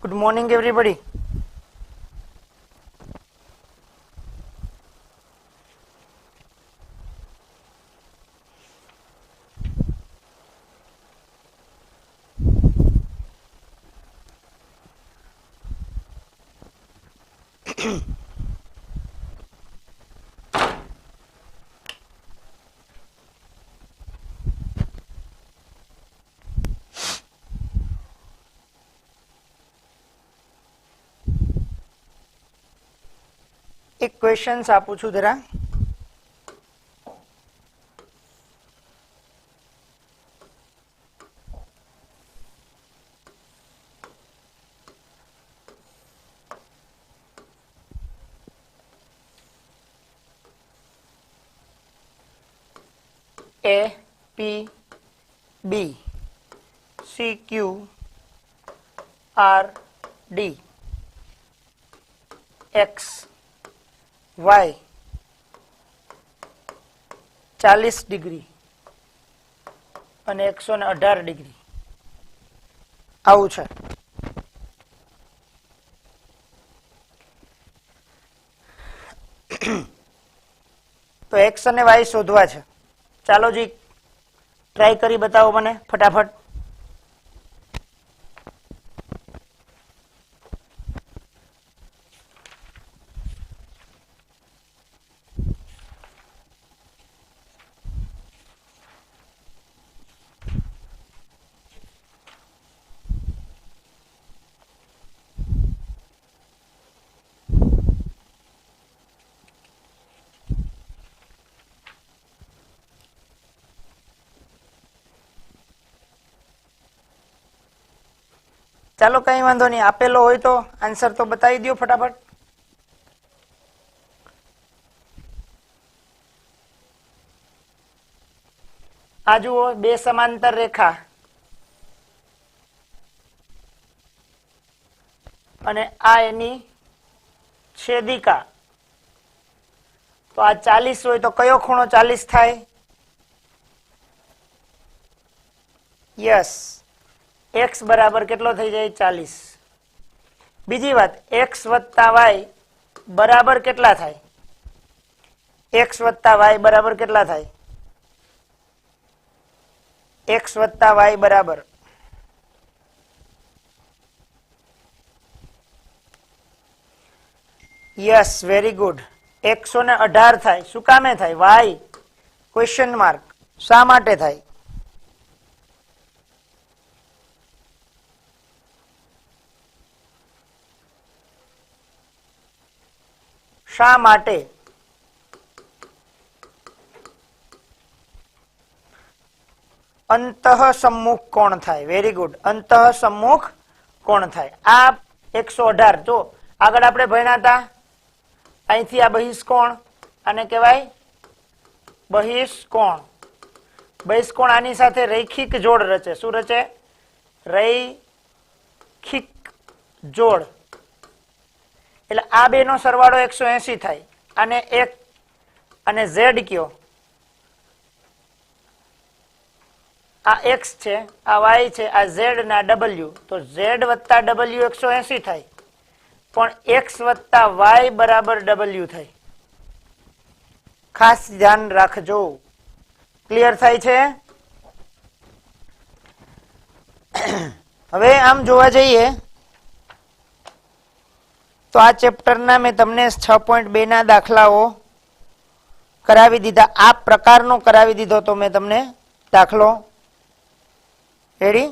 Good morning, everybody. એક questions આપું છું જરા. A P B C Q R D X Y 40 degree અને 118 ડિગ્રી આવું છે. તો એક્સ અને વાય શોધવા છે. ચાલો જી ટ્રાય કરી બતાવો મને ફટાફટ. ચાલો કઈ વાંધો નહીં, આપેલો હોય તો આન્સર તો બતાવી દો ફટાફટ. આ જુઓ બે સમાંતર રેખા અને આ એની છેદિકા. તો આ 40 હોય તો કયો ખૂણો 40 થાય? યસ, x બરાબર કેટલો થઈ જાય? 40. બીજી વાત, x વત્તા y બરાબર કેટલા થાય? x વત્તા y બરાબર કેટલા થાય? x વત્તા y બરાબર યસ, વેરી ગુડ, 118 થાય. શું કામે થાય? y question mark. શા માટે થાય? શા માટે? અંતઃસમ્મુખ કોણ થાય. વેરી ગુડ, અંતઃસમ્મુખ કોણ થાય. આ 118 જો આગળ આપણે ભણ્યા હતા, અહીંથી આ બહિષ્કોણ આને કહેવાય બહિષ્કોણ. બહિષ્કોણ આની સાથે રૈખિક જોડ રચે. શું રચે? રૈખિક જોડ. એટલે આ બે નો સરવાળો 180 થાય. અને એક અને z કયો? આ x છે, આ y છે, આ z ના w. તો z વત્તા w 180 થાય, પણ x વત્તા y બરાબર w થાય. ખાસ ધ્યાન રાખજો. ક્લિયર થાય છે? હવે આમ જોવા જઈએ તો આ ચેપ્ટરના મેં તમને 6.2 ના દાખલાઓ કરાવી દીધા. આ પ્રકારનો કરાવી દીધો તો મેં તમને દાખલો. રેડી?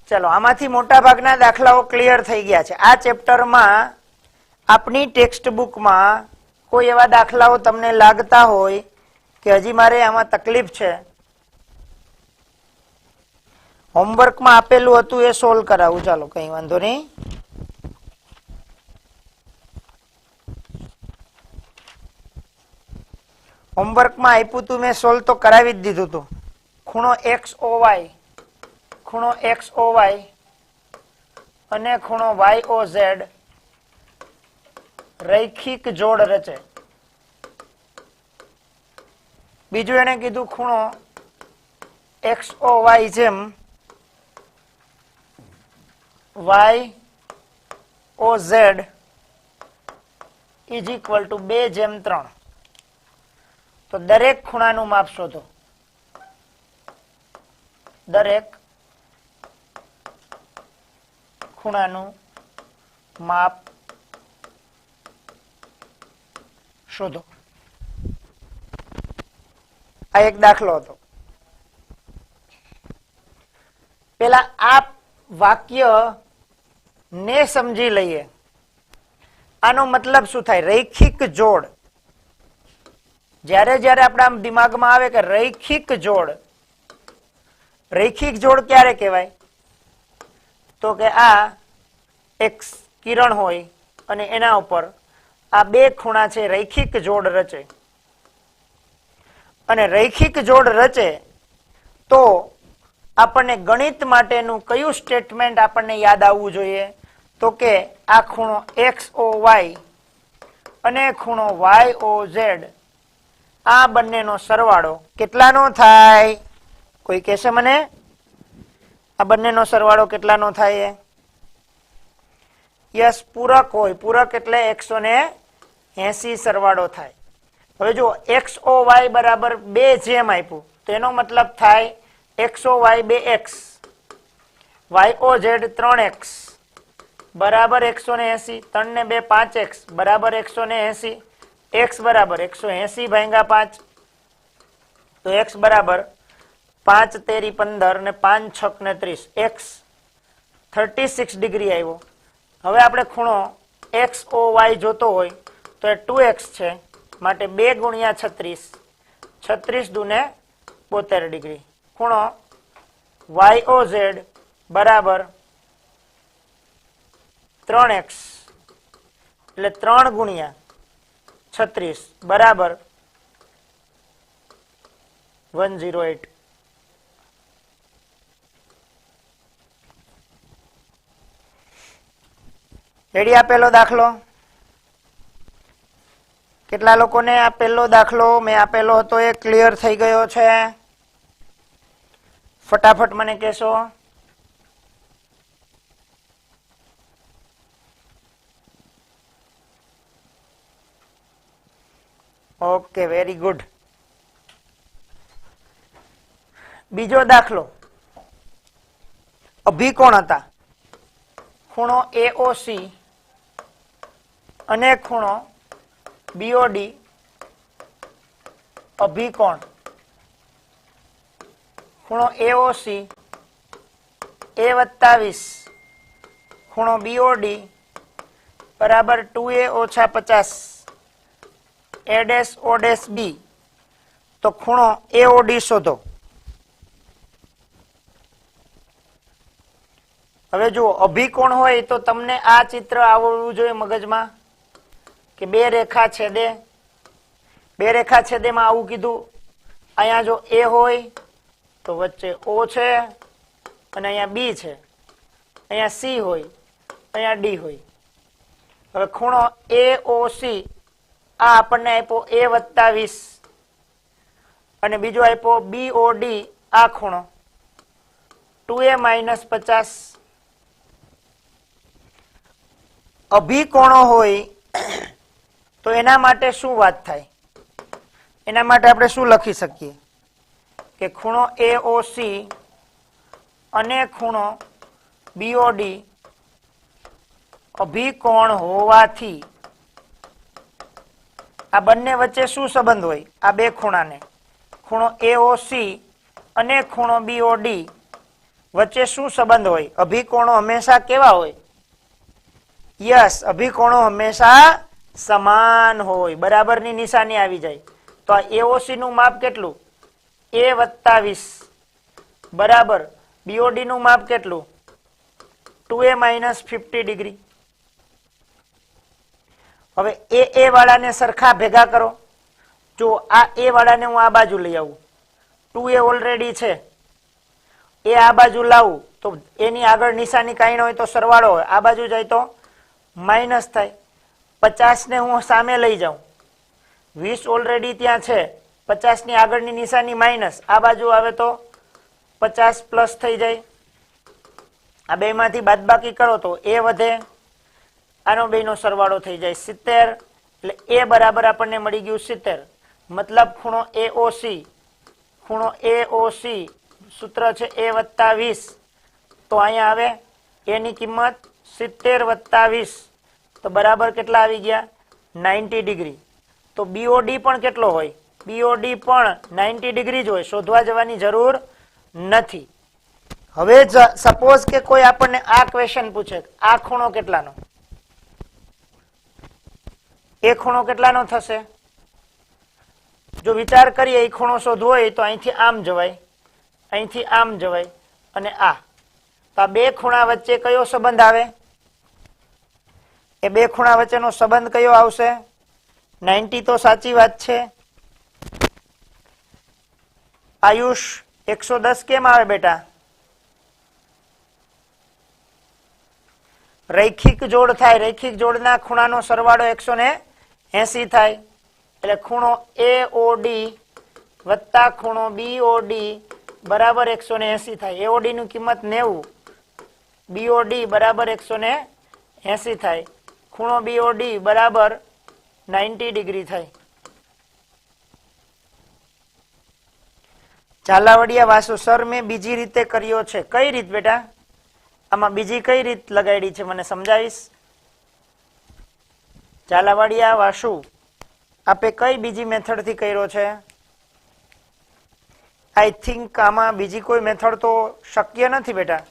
ચલો, આમાંથી મોટા ભાગના દાખલાઓ ક્લિયર થઈ ગયા છે. આ ચેપ્ટરમાં આપણી ટેક્સ્ટ બુકમાં કોઈ એવા દાખલાઓ તમને લાગતા હોય કે હજી મારે આમાં તકલીફ છે, હોમવર્કમાં આપેલું હતું એ સોલ્વ કરાવું. ચાલો કઈ વાંધો નહીં. હોમવર્કમાં આપ્યું હતું મેં, સોલ્વ તો કરાવી જ દીધું હતું. ખૂણો XOY, ખૂણો XOY અને ખૂણો YOZ રૈખિક જોડ રચે. બીજું એને કીધું ખૂણો XOY જેમ YOZ ઇઝ ઇક્વલ ટુ 2:3. તો દરેક ખૂણાનું માપ શોધો. દરેક ખૂણાનું માપ શોધો. આ એક દાખલો હતો. પેલા આ વાક્ય ને સમજી લઈએ. આનો મતલબ શું થાય? રૈખિક જોડ. જ્યારે જ્યારે આપણા દિમાગમાં આવે કે રૈખિક જોડ, રૈખિક જોડ ક્યારે કહેવાય? તો કે આ એક કિરણ હોય અને એના ઉપર આ બે ખૂણા છે, રૈખિક જોડ રચે. અને રૈખિક જોડ રચે તો આપણને ગણિત માટેનું કયું સ્ટેટમેન્ટ આપણને યાદ આવવું જોઈએ? તો કે આ ખૂણો XOY અને ખૂણો YOZ, આ બંનેનો સરવાળો કેટલાનો થાય? કોઈ કહેશે મને? આ બંનેનો સરવાળો કેટલાનો થાય? યસ, પૂરક હોય. પૂરક એટલે 180 સરવાળો થાય. હવે જો XOY બરાબર 2 જેમ આપ્યું તો એનો મતલબ થાય XOY 2x, YOZ 3x બરાબર 180. 3 ને 2 5x બરાબર 180. x બરાબર 180 ભાગ્યા 5. તો x બરાબર 5 તેરી 15 ને 5 છક ને 30. x 36 ડિગ્રી આવ્યો. હવે આપણે ખૂણો XOY જોતો હોય તો એ 2x છે, માટે 2 ગુણ્યા 36, 36 દુને 72 ડિગ્રી. ખૂણો YOZ બરાબર 3x એટલે 3 ગુણ્યા 36 બરાબર 108. રેડી? આપેલો દાખલો કેટલા લોકોને આ પહેલો દાખલો મેં આપેલો હતો એ ક્લિયર થઈ ગયો છે? ફટાફટ મને કહેશો. Okay, very good. બીજો દાખલો. અભિકોણ હતા. ખૂણો AOC અને ખૂણો BOD અભિકોણ. ખૂણો AOC A+20, ખૂણો BOD બરાબર 2A - 50 A'-OB. તો ખૂણો AOD શોધો. હવે જુઓ, અભિકોણ હોય તો તમને આ ચિત્ર આવડવું જોઈએ મગજમાં કે બે રેખા છેદે. બે રેખા છેદેમાં આવું કીધું. અહીંયા જો A હોય તો વચ્ચે O છે અને અહીંયા B છે. અહીંયા C હોય, અહીંયા D હોય. હવે ખૂણો AOC આ આપણને આપ્યો A+20 અને બીજો આપ્યો BOD આ ખૂણો 2A - 50. અભિકોણો હોય તો એના માટે શું વાત થાય? એના માટે આપણે શું લખી શકીએ કે ખૂણો AOC અને ખૂણો BOD અભિકોણ હોવાથી આ બંને વચ્ચે શું સંબંધ હોય? આ બે ખૂણાને ખૂણો AOC અને ખૂણો BOD વચ્ચે શું સંબંધ હોય? અભિકોણો હંમેશા કેવા હોય? યસ, અભિકોણો હંમેશા સમાન હોય. બરાબરની નિશાની આવી જાય. તો આ AOC નું માપ કેટલું? A+20 બરાબર BOD નું માપ કેટલું? 2A - 50 degree. હવે A વાળાને સરખા ભેગા કરો. જો આ A વાળાને હું આ બાજુ લઈ આવું, 2A ઓલરેડી છે, એ આ બાજુ લાવું તો એની આગળ નિશાની કાંઈ ન હોય તો સરવાળો હોય, આ બાજુ જાય તો માઇનસ થાય. 50 ને હું સામે લઈ જાઉં, 20 ઓલરેડી ત્યાં છે 50 ની આગળની નિશાની માઇનસ, આ બાજુ આવે તો 50 પ્લસ થઈ જાય. આ બે માંથી બાદબાકી કરો તો એ વધે, આનો બેનો સરવાળો થઈ જાય 70. એટલે એ બરાબર આપણને મળી ગયું 70. મતલબ ખૂણો AOC, ખૂણો AOC સૂત્ર છે a વત્તા 20. તો અહીંયા આવે a ની કિંમત 70 વત્તા 20, તો બરાબર કેટલા આવી ગયા 90 ડિગ્રી. તો BOD પણ કેટલો હોય? BOD પણ 90 ડિગ્રી જ હોય, શોધવા જવાની જરૂર નથી. હવે સપોઝ કે કોઈ આપણને આ ક્વેશ્ચન પૂછે, આ ખૂણો કેટલાનો, એ ખૂણો કેટલાનો થશે? જો વિચાર કરીએ એ ખૂણો શોધવો હોય તો અહીંથી આમ જવાય, અહીંથી આમ જવાય અને આ. તો આ બે ખૂણા વચ્ચે કયો સંબંધ આવે? એ બે ખૂણા વચ્ચેનો સંબંધ કયો આવશે? 90. તો સાચી વાત છે. આયુષ 110 કેમ આવે બેટા? રૈખિક જોડ થાય, રૈખિક જોડના ખૂણાનો સરવાળો 180 થાય. એટલે ખૂણો AOD વત્તા ખૂણો BOD બરાબર 180 થાય. AOD ની કિંમત 90, BOD બરાબર 180 થાય. ખૂણો BOD બરાબર 90 ડિગ્રી થાય. ઝાલાવાડિયા વાસુ, સર મેં બીજી રીતે કર્યો છે. કઈ રીત બેટા? આમાં બીજી કઈ રીત લગાડી છે મને સમજાવીશ? ઝાલાવાડિયા વાસુ, આપે કઈ બીજી મેથડ થી કર્યો છે? આઈ થિંક આમાં બીજી કોઈ મેથડ તો શક્ય નથી બેટા.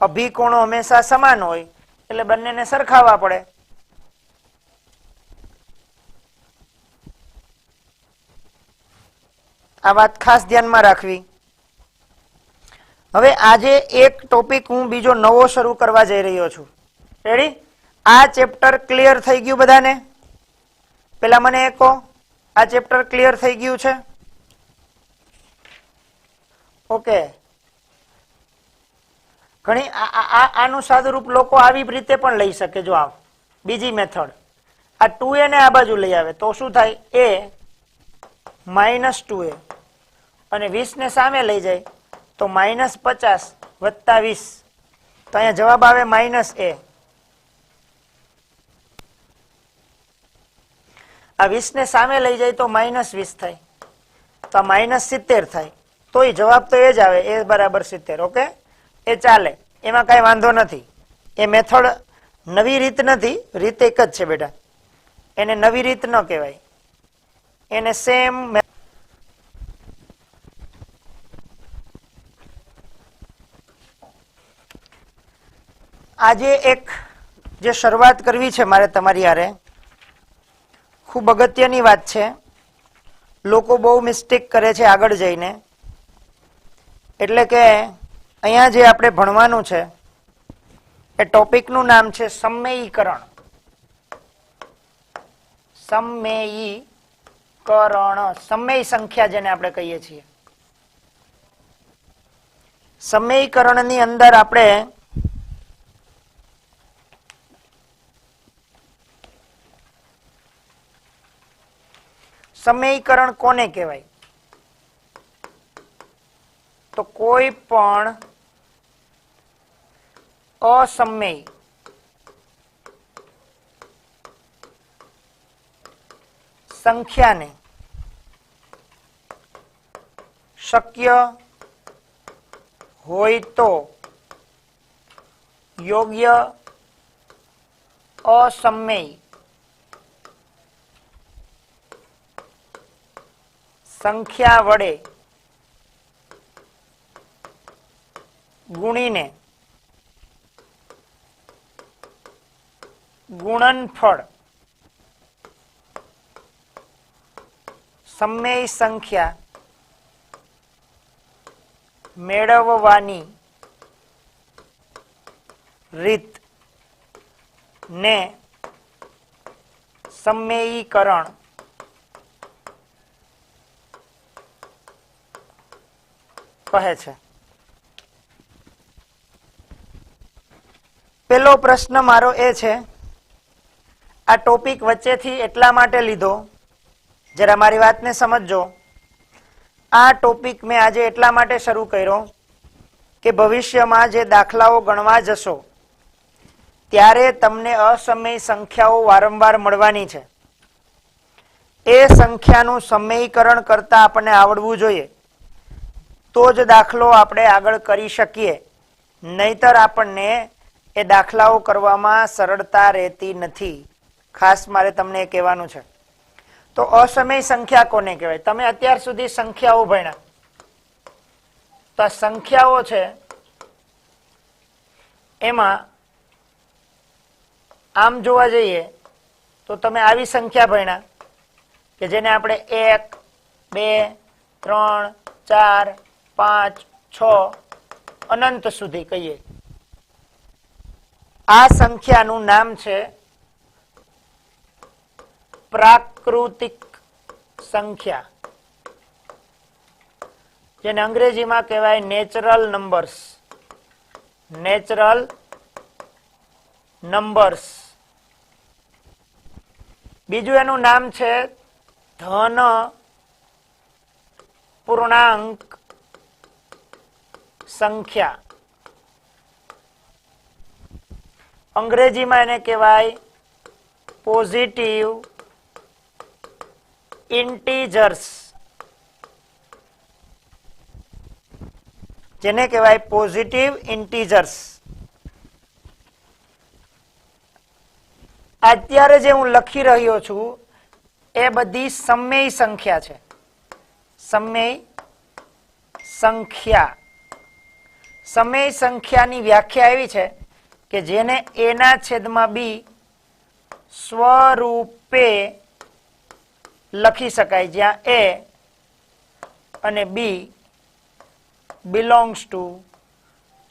અભિકોણો હંમેશા સમાન હોય એટલે બંનેને સરખાવવા પડે. આ વાત ખાસ ધ્યાનમાં રાખવી. હવે આજે એક ટોપિક હું બીજો નવો શરૂ કરવા જઈ રહ્યો છું. રેડી? આ ચેપ્ટર ક્લિયર થઈ ગયું બધાને? પેલા મને કહો, આ ચેપ્ટર ક્લિયર થઈ ગયું છે? ઓકે. ઘણી આનું સાદુરૂપ લોકો આવી રીતે પણ લઈ શકે. જો આ બીજી મેથડ, આ 2a ને આ બાજુ લઈ આવે તો શું થાય? a માઇનસ 2a, અને 20 ને સામે લઈ જાય તો -50 વત્તા 20. તો અહીંયા જવાબ આવે -a. આ 20 ને સામે લઈ જાય તો -20 થાય, તો આ -70 થાય. તો એ જવાબ તો એ જ આવે, a બરાબર 70. ઓકે, એ ચાલે, એમાં કઈ વાંધો નથી. એ મેથડ નવી રીત નથી, રીત એક જ છે બેટા. એને નવી રીત ન કહેવાય, એને સેમ. આજે એક જે શરૂઆત કરવી છે મારે તમારી હારે, ખૂબ અગત્યની વાત છે. લોકો બહુ મિસ્ટેક કરે છે આગળ જઈને. એટલે કે અહીંયા જે આપણે ભણવાનું છે એ ટોપિકનું નામ છે સમમેયીકરણ. સમમેયીકરણ, સમય સંખ્યા જેને આપણે કહીએ છીએ. સમમેયીકરણની અંદર આપણે સમયકરણ કોને કહેવાય? તો કોઈ પણ અસમય સંખ્યાને શક્ય હોય તો યોગ્ય અસમય સંખ્યા વડે ગુણીને ગુણનફળ સમમેય સંખ્યા મેળવવાની રીત ને સમમેયીકરણ કહે છે. પેલો પ્રશ્ન મારો એ છે, આ ટોપિક વચ્ચેથી એટલા માટે લીધો, જરા મારી વાતને સમજજો. આ ટોપિક મેં આજે એટલા માટે શરૂ કર્યો કે ભવિષ્યમાં જે દાખલાઓ ગણવા જશો ત્યારે તમને અસમય સંખ્યાઓ વારંવાર મળવાની છે. એ સંખ્યાનું સમયીકરણ કરતા આપણને આવડવું જોઈએ, તો જ દાખલો આપણે આગળ કરી શકીએ. નહીતર આપણને એ દાખલાઓ કરવામાં સરળતા રહેતી નથી. ખાસ મારે તમને કહેવાનું છે. તો અસમય સંખ્યા કોને કહેવાય? તમે અત્યાર સુધી સંખ્યાઓ ભણ્યા, તો આ સંખ્યાઓ છે એમાં આમ જોવા જઈએ તો તમે આવી સંખ્યા ભણ્યા કે જેને આપણે 1, 2, 3, 4, 5, 6 અનંત સુધી કહીએ. આ સંખ્યાનું નામ છે પ્રાકૃતિક સંખ્યા, જેને અંગ્રેજીમાં કહેવાય નેચરલ નંબર્સ. Natural numbers. બીજું એનું નામ છે ધન પૂર્ણાંક સંખ્યા. અંગ્રેજીમાં એને કહેવાય પોઝિટિવ ઇન્ટીજર્સ, જેને કહેવાય પોઝિટિવ ઇન્ટીજર્સ. અત્યારે જે હું લખી રહ્યો છું એ બધી સમય સંખ્યા છે. સમય સંખ્યા. સમય સંખ્યાની વ્યાખ્યા એવી છે કે જેને a ના છેદમાં b સ્વરૂપે લખી શકાય, જ્યાં a અને b belongs to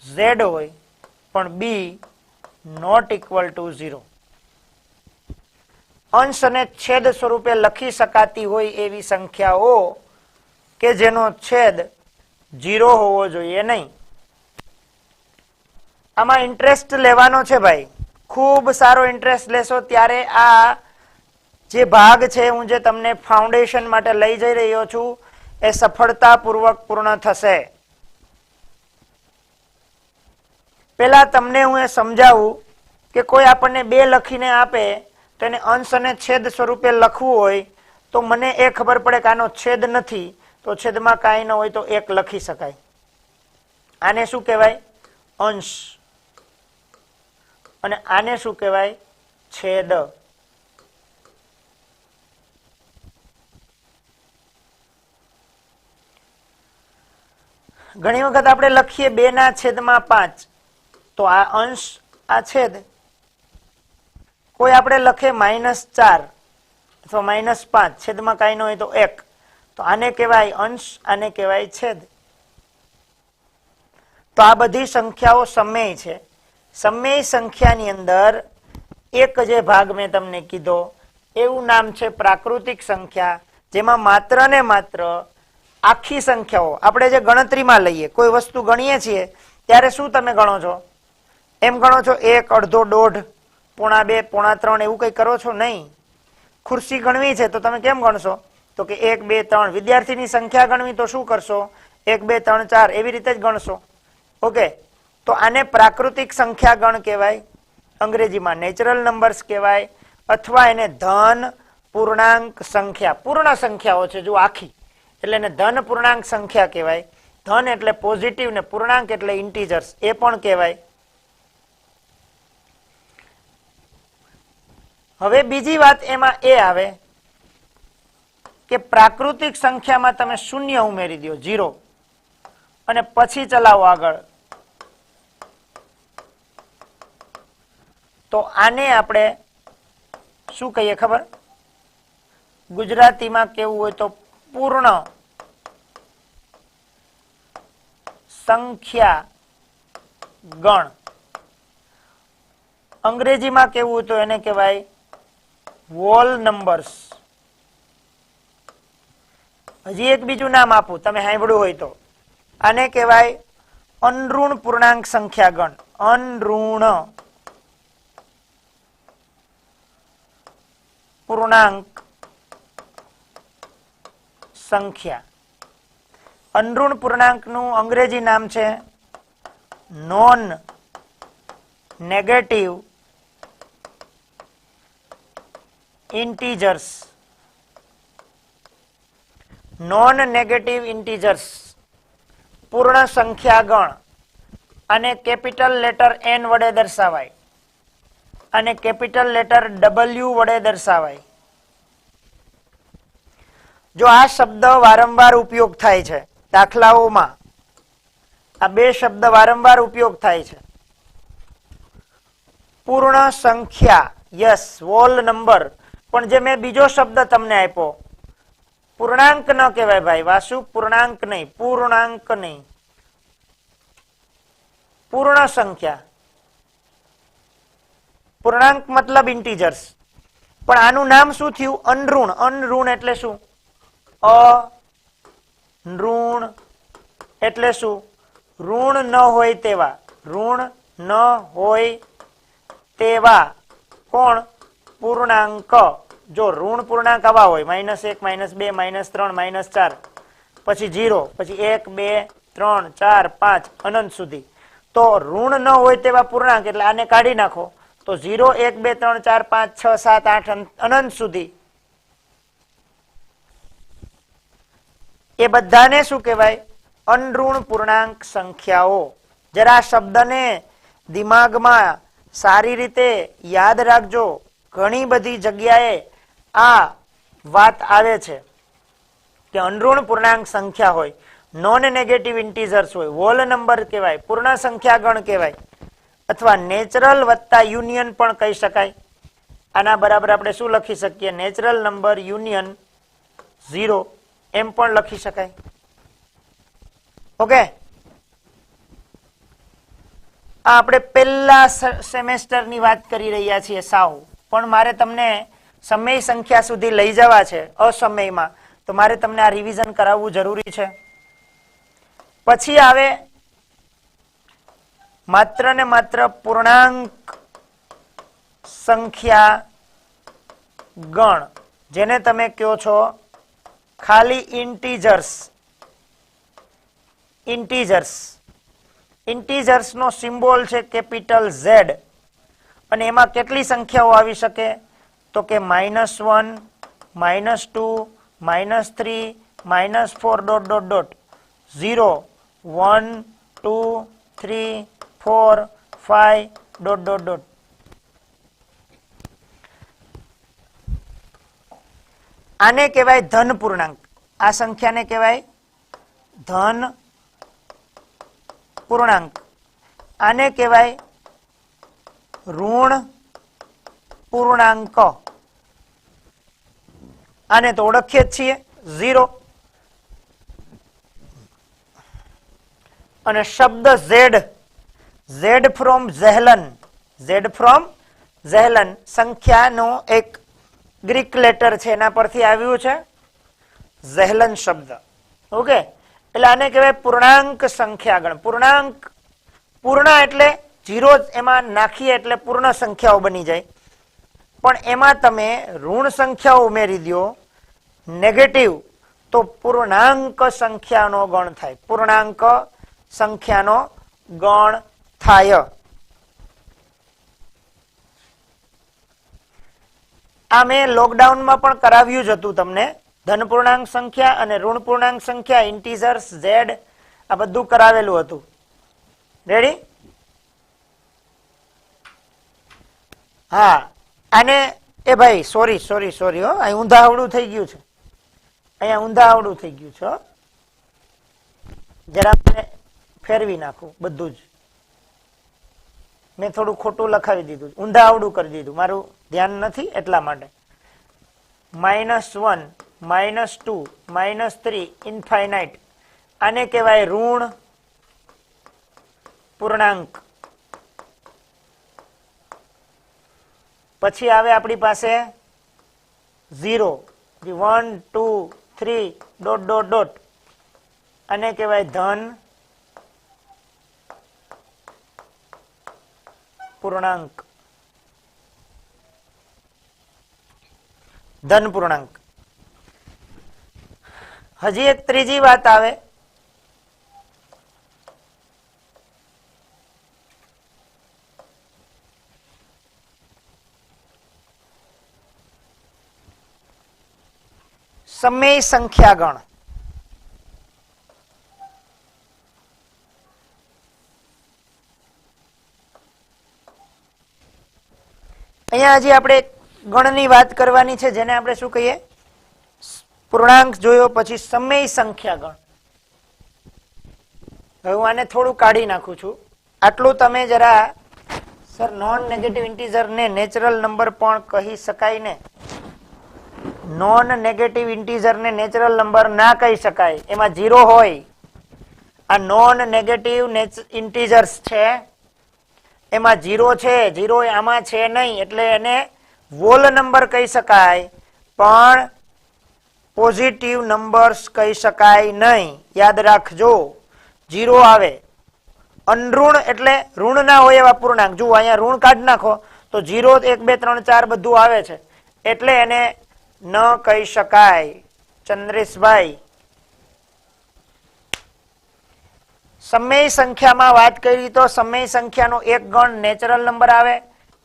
z હોય પણ b not equal to 0. અંશ અને છેદ સ્વરૂપે લખી શકાતી હોય એવી સંખ્યાઓ કે જેનો છેદ 0 હોવો જોઈએ નહીં. આમાં ઇન્ટરેસ્ટ લેવાનો છે ભાઈ, ખૂબ સારો ઇન્ટરેસ્ટ લેશો ત્યારે આ જે ભાગ છે હું જે તમને ફાઉન્ડેશન માટે લઈ જઈ રહ્યો છું એ સફળતાપૂર્વક પૂર્ણ થશે. પહેલા તમને હું એ સમજાવું કે કોઈ આપણને 2 લખીને આપે તો એને અંશ અને છેદ સ્વરૂપે લખવું હોય તો મને એ ખબર પડે કે આનો છેદ નથી, તો છેદમાં કાંઈ ન હોય તો 1 લખી શકાય. આને શું કહેવાય? અંશ. અને આને શું કહેવાય? છેદ. ઘણી વખત આપણે લખીએ 2 ના છેદમાં 5, તો આ અંશ આ છેદ. કોઈ આપણે લખે -4 અથવા -5, છેદમાં કાંઈ ન હોય તો 1, તો આને કહેવાય અંશ, આને કહેવાય છેદ. તો આ બધી સંખ્યાઓ સમય છે. સમય સંખ્યાની અંદર એક જે ભાગ મેં તમને કીધો એવું નામ છે પ્રાકૃતિક સંખ્યા, જેમાં માત્ર ને માત્ર આખી સંખ્યાઓ આપણે જે ગણતરીમાં લઈએ, કોઈ વસ્તુ ગણીએ છીએ ત્યારે શું તમે ગણો છો? એમ ગણો છો 1, અડધો, દોઢ, પોણા 2, પોણા 3 એવું કઈ કરો છો નહીં. ખુરશી ગણવી છે તો તમે કેમ ગણશો? તો કે 1, 2, 3. વિદ્યાર્થીની સંખ્યા ગણવી તો શું કરશો? 1, 2, 3, 4 એવી રીતે જ ગણશો. ઓકે, તો આને પ્રાકૃતિક સંખ્યા ગણ કહેવાય, અંગ્રેજીમાં નેચરલ નંબર્સ કહેવાય, અથવા એને ધન પૂર્ણાંક સંખ્યા. પૂર્ણ સંખ્યાઓ છે જો આખી, એટલે એને ધન પૂર્ણાંક સંખ્યા કહેવાય. ધન એટલે પોઝિટિવ ને પૂર્ણાંક એટલે ઇન્ટીજર્સ એ પણ કહેવાય. હવે બીજી વાત એમાં એ આવે કે પ્રાકૃતિક સંખ્યામાં તમે શૂન્ય ઉમેરી દો, 0, અને પછી ચલાવો આગળ, તો આને આપણે શું કહીએ ખબર? ગુજરાતીમાં કેવું હોય તો પૂર્ણ સંખ્યા ગણ. અંગ્રેજીમાં કેવું હોય તો એને કહેવાય હોલ નંબર્સ. હજી એક બીજું નામ આપું, તમે સાંભળ્યું હોય તો. આને કહેવાય અનઋણ પૂર્ણાંક સંખ્યા ગણ. અનઋણ પૂર્ણાંક સંખ્યા. અનઋણ પૂર્ણાંકનું અંગ્રેજી નામ છે non negative integers. Non negative integers પૂર્ણ સંખ્યા ગણ અને કેપિટલ લેટર એન વડે દર્શાવાય અને કેપિટલ લેટર ડબલ્યુ વડે દર્શાવાય. જો આ શબ્દ વારંવાર ઉપયોગ થાય છે દાખલાઓમાં, આ બે શબ્દ વારંવાર ઉપયોગ થાય છે. પૂર્ણ સંખ્યા, યસ, હોલ નંબર. પણ જે મેં બીજો શબ્દ તમને આપ્યો, પૂર્ણાંક ન કહેવાય ભાઈ વાસુ, પૂર્ણાંક નહીં, પૂર્ણાંક નહીં, પૂર્ણ સંખ્યા. પૂર્ણાંક મતલબ ઇન્ટીજર્સ. પણ આનું નામ શું થયું? અનઋણ. અનઋણ એટલે શું? અનઋણ એટલે શું? ઋણ ન હોય તેવા. ઋણ ન હોય તેવા કોણ? પૂર્ણાંક. જો ઋણ પૂર્ણાંક આવા હોય -1, -2, -3, -4, પછી 0, પછી 1, 2, 3, 4, 5 અનંત સુધી, તો ઋણ ન હોય તેવા પૂર્ણાંક એટલે આને કાઢી નાખો તો 0, 1, 2, 3, 4, 5, 6, 7, 8 અનંત સુધી, એ બધાને શું કહેવાય? અનઋણ પૂર્ણાંક સંખ્યાઓ. જરા શબ્દને દિમાગમાં સારી રીતે યાદ રાખજો. ઘણી બધી જગ્યાએ આ વાત આવે છે કે અનઋણ પૂર્ણાંક સંખ્યા હોય, નોન નેગેટિવ ઇન્ટીજર્સ હોય, હોલ નંબર કહેવાય, પૂર્ણ સંખ્યા ગણ કહેવાય, અથવા નેચરલ વત્તા યુનિયન પણ કહી શકાય. આના બરાબર આપણે શું લખી શકીએ? નેચરલ નંબર યુનિયન 0 એમ પણ લખી શકાય. ઓકે, આ આપણે પહેલા સેમેસ્ટરની વાત કરી રહ્યા છીએ સાવ, પણ મારે તમને સમય સંખ્યા સુધી લઈ જવા છે અસમયમાં, તો મારે તમને આ રિવિઝન કરાવવું જરૂરી છે. પછી આવે માત્ર ને માત્ર પૂર્ણાંક સંખ્યા ગણ, જેને તમે કહો છો ખાલી ઇન્ટીજર્સ. ઇન્ટીજર્સ, ઇન્ટીજર્સ નો સિમ્બોલ છે કેપિટલ Z, અને એમાં કેટલી સંખ્યાઓ આવી શકે? તો કે -1, -2, -3, -4 ... 0, 1, 2, 3, 4, 5 ... આને કહેવાય ધન પૂર્ણાંક. આ સંખ્યાને કહેવાય ધન પૂર્ણાંક. આને કહેવાય ઋણ પૂર્ણાંક. આને તો ઓળખીએ જ છીએ 0. અને શબ્દ Z ફ્રોમ ઝેહલન, Z ફ્રોમ ઝેહલન સંખ્યાનો એક ગ્રીક લેટર છે, એના પરથી આવ્યું છે ઝેહલન શબ્દ. ઓકે, એટલે આને કહેવાય પૂર્ણાંક સંખ્યાગણ. પૂર્ણાંક, પૂર્ણ એટલે 0 એમાં નાખીએ એટલે પૂર્ણ સંખ્યાઓ બની જાય, પણ એમાં તમે ઋણ સંખ્યાઓ ઉમેરી દો, નેગેટિવ, તો પૂર્ણાંક સંખ્યાનો ગણ થાય. પૂર્ણાંક સંખ્યાનો ગણ થાય. આ મેં લોકડાઉનમાં પણ કરાવ્યું જ હતું તમને. ધન પૂર્ણાંક સંખ્યા અને ઋણ પૂર્ણાંક સંખ્યા, ઇન્ટીજર્સ, Z, આ બધું કરાવેલું હતું. રેડી? હા, આને એ ભાઈ સોરી હો, અહીં ઊંધા આવડું થઈ ગયું છે. અહીંયા ઊંધા આવડું થઈ ગયું છે. જરા મને ફેરવી નાખું બધું જ. મેં થોડું ખોટું લખાવી દીધું, ઊંધા આવડું કરી દીધું, મારું ધ્યાન નથી એટલા માટે. -1, -2, -3 ઇન્ફાઇનાઇટ, આને કહેવાય ઋણ પૂર્ણાંક. પછી આવે આપણી પાસે 0, 1, 2, 3 ... આને કહેવાય ધન પૂર્ણાંક. ધન પૂર્ણાંક. હજી એક ત્રીજી વાત આવે સમય સંખ્યાગણ. અહીંયા હજી આપણે ગણની વાત કરવાની છે, જેને આપણે શું કહીએ? પૂર્ણાંક જોયો, પછી સમય સંખ્યાગણ. હવે હું આને થોડું કાઢી નાખું છું. આટલું તમે જરા, સર નોન નેગેટિવ ઇન્ટીજર ને નેચરલ નંબર પણ કહી શકાય ને? નોન નેગેટિવ ઇન્ટીજર ને નેચરલ નંબર ના કહી શકાય, એમાં ઝીરો હોય. આ નોન નેગેટિવ ઇન્ટીજર્સ છે, એમાં ઝીરો છે, ઝીરો આમાં છે નહીં, એટલે એને વોલ નંબર કહી શકાય, પણ પોઝિટિવ નંબર્સ કહી શકાય નહીં. યાદ રાખજો, ઝીરો આવે. અનઋણ એટલે ઋણ ના હોય એવા પૂર્ણાંક. જુઓ અહીંયા ઋણ કાઢી નાખો તો 0 1 2 3 4 બધું આવે છે, એટલે એને ન કહી શકાય. ચંદ્રેશભાઈ, સમય સંખ્યામાં વાત કરી તો સમય સંખ્યાનો એક ગણ નેચરલ નંબર આવે,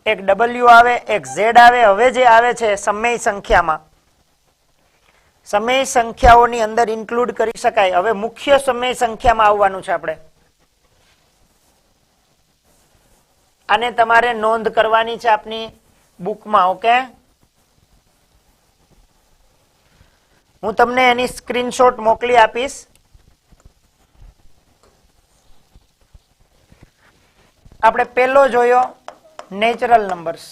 એક ડબલ્યુ આવે, એક ઝેડ આવે. હવે જે આવે છે સમય સંખ્યામાં, સમય સંખ્યાઓની અંદર ઇન્ક્લુડ કરી શકાય. હવે મુખ્ય સમય સંખ્યામાં આવવાનું છે આપણે. આને તમારે નોંધ કરવાની છે આપની બુકમાં. ઓકે, હું તમને એની સ્ક્રીનશોટ મોકલી આપીશ. આપણે પહેલો જોયો નેચરલ નંબર્સ,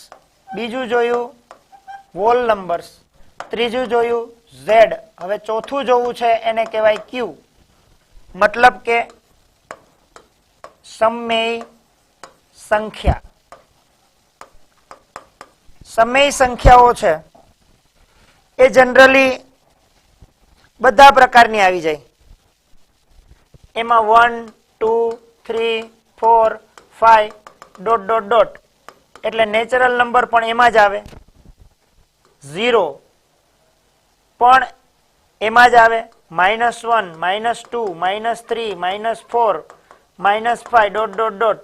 બીજું જોયું વોલ નંબર્સ, ત્રીજું જોયું ઝેડ. હવે ચોથું જોવું છે, એને કહેવાય ક્યુ, મતલબ કે સમય સંખ્યા. સમય સંખ્યાઓ છે એ જનરલી બધા પ્રકારની આવી જાય. એમાં 1 2 3 4 5 ડોટ ડોટ ડોટ, એટલે નેચરલ નંબર પણ એમાં જ આવે. 0 પણ એમાં જ આવે. -1 -2 -3 -4 -5 ડોટ ડોટ ડોટ.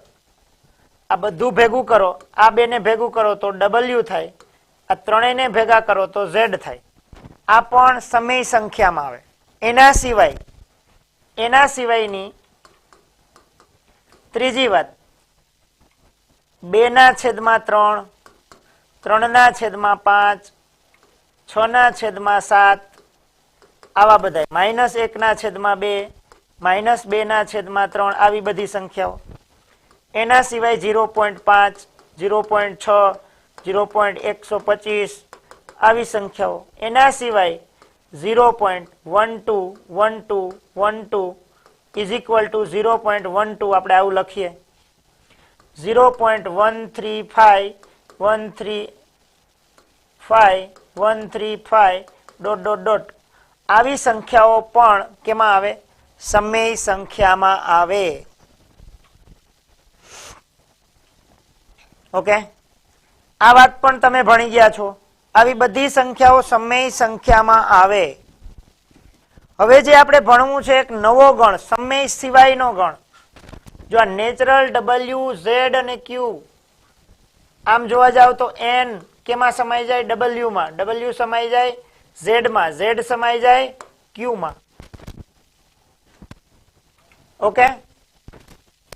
આ બધું ભેગું કરો, આ બે ને ભેગું કરો તો ડબલ્યુ થાય, આ ત્રણેયને ભેગા કરો તો ઝેડ થાય. આ પણ સમય સંખ્યામાં આવે. એના સિવાયની ત્રીજી વાત, 2/3, 3/5, 6/7, આવા બધા, -1/2, -2/3, આવી બધી સંખ્યાઓ. એના સિવાય 0.5, 0.6, 0.125 આવી સંખ્યાઓ. એના સિવાય 0.12, 12, 12 ઇઝ ઇક્વલ ટુ 0.12, આપણે આવું લખીએ. 0.135, 135, 135 ડોટ ડોટ ડોટ. આવી સંખ્યાઓ પણ કેમાં આવે? સમય સંખ્યામાં આવે. ઓકે, આ વાત પણ તમે ભણી ગયા છો. આવી બધી સંખ્યાઓ સમય સંખ્યામાં આવે. હવે જે આપણે ભણવું છે એક નવો ગણ, સમય સિવાયનો ગણ. જો આ નેચરલ, ડબલ્યુ, ઝેડ અને ક્યુ, આમ જોવા જાવ તો એન કેમાં સમાઈ જાય? ડબલ્યુ માં, ડબલ્યુ સમાઈ જાય ઝેડ માં, ઝેડ સમાઈ જાય ક્યુ માં. ઓકે,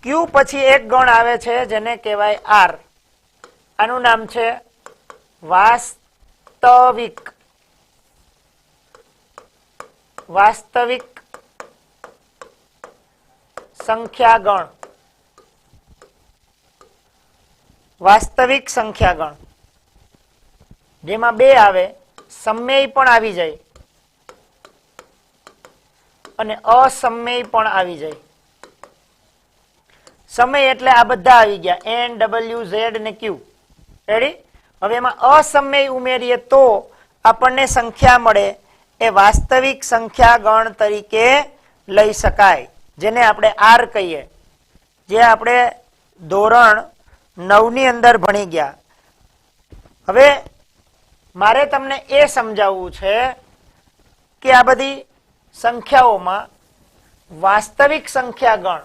ક્યુ પછી એક ગણ આવે છે જેને કહેવાય આર. આનું નામ છે વાસ્તવિક. વાસ્તવિક સંખ્યાગણ. વાસ્તવિક સંખ્યાગણ જેમાં બે આવે, સમય પણ આવી જાય અને અસમય પણ આવી જાય. સમય એટલે આ બધા આવી ગયા, એન, ડબલ્યુ, ઝેડ ને ક્યુ. રેડી? હવે એમાં અસમય ઉમેરીએ તો આપણને સંખ્યા મળે, એ વાસ્તવિક સંખ્યા ગણ તરીકે લઈ શકાય, જેને આપણે આર કહીએ, જે આપણે ધોરણ 9 ની અંદર ભણી ગયા. હવે મારે તમને એ સમજાવવું છે કે આ બધી સંખ્યાઓમાં વાસ્તવિક સંખ્યા ગણ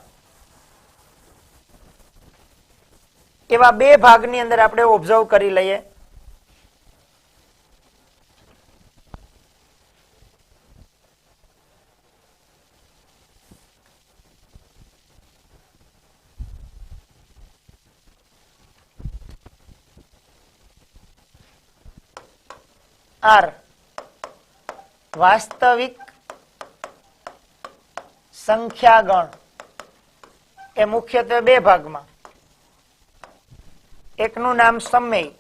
એવા બે ભાગની અંદર આપણે ઓબ્ઝર્વ કરી લઈએ. આર વાસ્તવિક સંખ્યાગણ એ મુખ્યત્વે બે ભાગમાં, એકનું નામ સમય,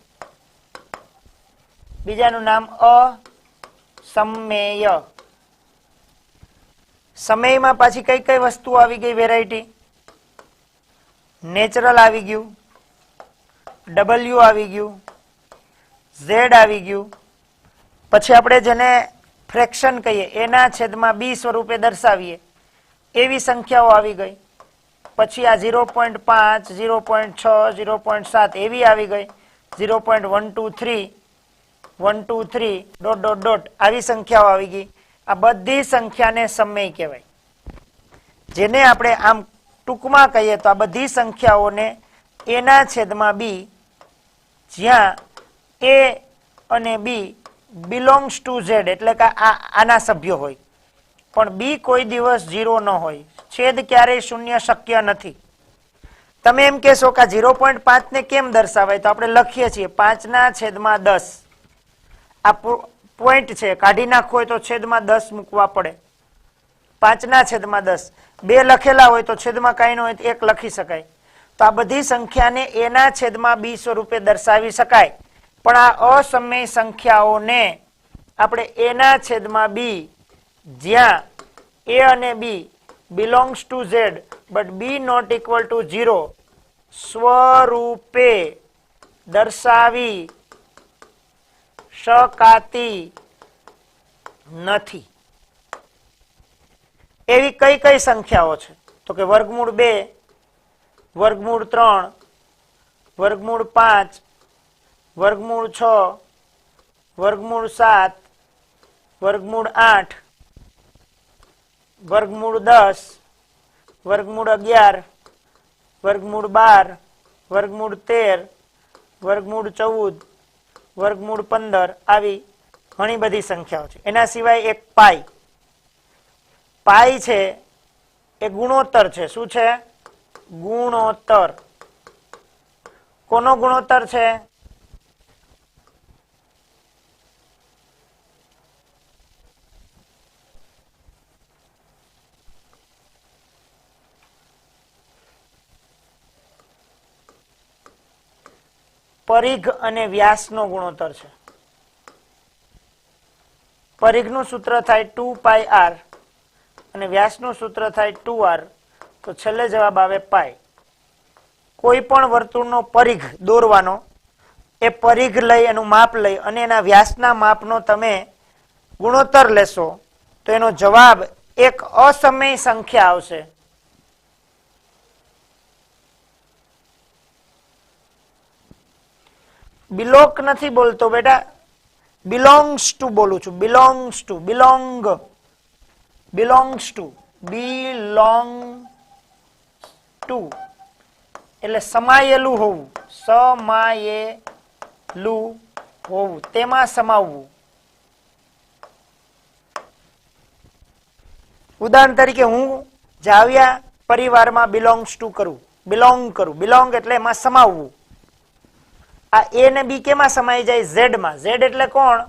બીજાનું નામ અસમમેય. સમયમાં પાછી કઈ કઈ વસ્તુ આવી ગઈ વેરાયટી? નેચરલ આવી ગયું, ડબલ્યુ આવી ગયું, ઝેડ આવી ગયું, પછી આપણે જેને ફ્રેક્શન કહીએ એના છેદમાં બી સ્વરૂપે દર્શાવીએ એવી સંખ્યાઓ આવી ગઈ. પછી આ 0.5, 0.6, 0.7 એવી આવી ગઈ, 0.123, 123 ડોટ ડોટ ડોટ આવી સંખ્યાઓ આવી ગઈ. આ બધી સંખ્યાને સમય કહેવાય. જેને આપણે આમ ટૂંકમાં કહીએ તો આ બધી સંખ્યાઓને એના છેદમાં બી, જ્યાં એ અને બી બિલોંગ્સ ટુ ઝેડ એટલે કે આના સભ્યો હોય, પણ બી કોઈ દિવસ 0 ન હોય. છેદ ક્યારેય શૂન્ય શક્ય નથી. તમે એમ કહેશો કે 0.5 ને કેમ દર્શાવાય? તો આપણે લખીએ છીએ 5/10. આ પોઈન્ટ છે, કાઢી નાખવો હોય તો છેદમાં 10 મૂકવા પડે. 5/10 બે લખેલા હોય તો છેદમાં કાંઈ ન હોય તો 1 લખી શકાય. તો આ બધી સંખ્યાને એના છેદમાં બી સ્વરૂપે દર્શાવી શકાય. પણ આ અસમય સંખ્યાઓને આપણે એના છેદમાં બી, જ્યાં એ અને બી belongs to z but b not equal to 0 સ્વરૂપે દર્શાવી શકાતી નથી. એવી કઈ કઈ સંખ્યાઓ છે? તો કે વર્ગમૂળ 2, વર્ગમૂળ 3, વર્ગમૂળ 5, વર્ગમૂળ 6, વર્ગમૂળ 7, વર્ગમૂળ 8, વર્ગમૂળ 10, વર્ગમૂળ 11, વર્ગમૂળ 12, વર્ગમૂળ 13, વર્ગમૂળ 14, વર્ગમૂળ 15 આવી ઘણી બધી સંખ્યાઓ છે. એના સિવાય એક પાઈ. પાઈ છે એ ગુણોત્તર છે. શું છે? ગુણોત્તર. કોનો ગુણોત્તર છે? પરિઘ અને વ્યાસનો ગુણોત્તર છે. પરિઘનું સૂત્ર થાય 2πr અને વ્યાસનું સૂત્ર થાય 2r. તો છેલ્લે જવાબ આવે પાઈ. કોઈ પણ વર્તુળનો પરિઘ દોરવાનો, એ પરિઘ લઈ એનું માપ લઈ અને એના વ્યાસના માપનો તમે ગુણોત્તર લેશો તો એનો જવાબ એક અસમય સંખ્યા આવશે. બિલોક નથી બોલતો બેટા, બિલોંગ્સ ટુ બોલું છું. Belongs to, belong, belongs to, belong to એટલે સમાયેલું હોવું, સમાયેલું હોવું, તેમાં સમાવવું. ઉદાહરણ તરીકે હું જાવ્યા પરિવારમાં બિલોંગ્સ ટુ કરું, બિલોંગ કરું. બિલોંગ એટલે એમાં સમાવવું. આ એ ને બી કેમાં સમાઈ જાય? ઝેડ માં. ઝેડ એટલે કોણ?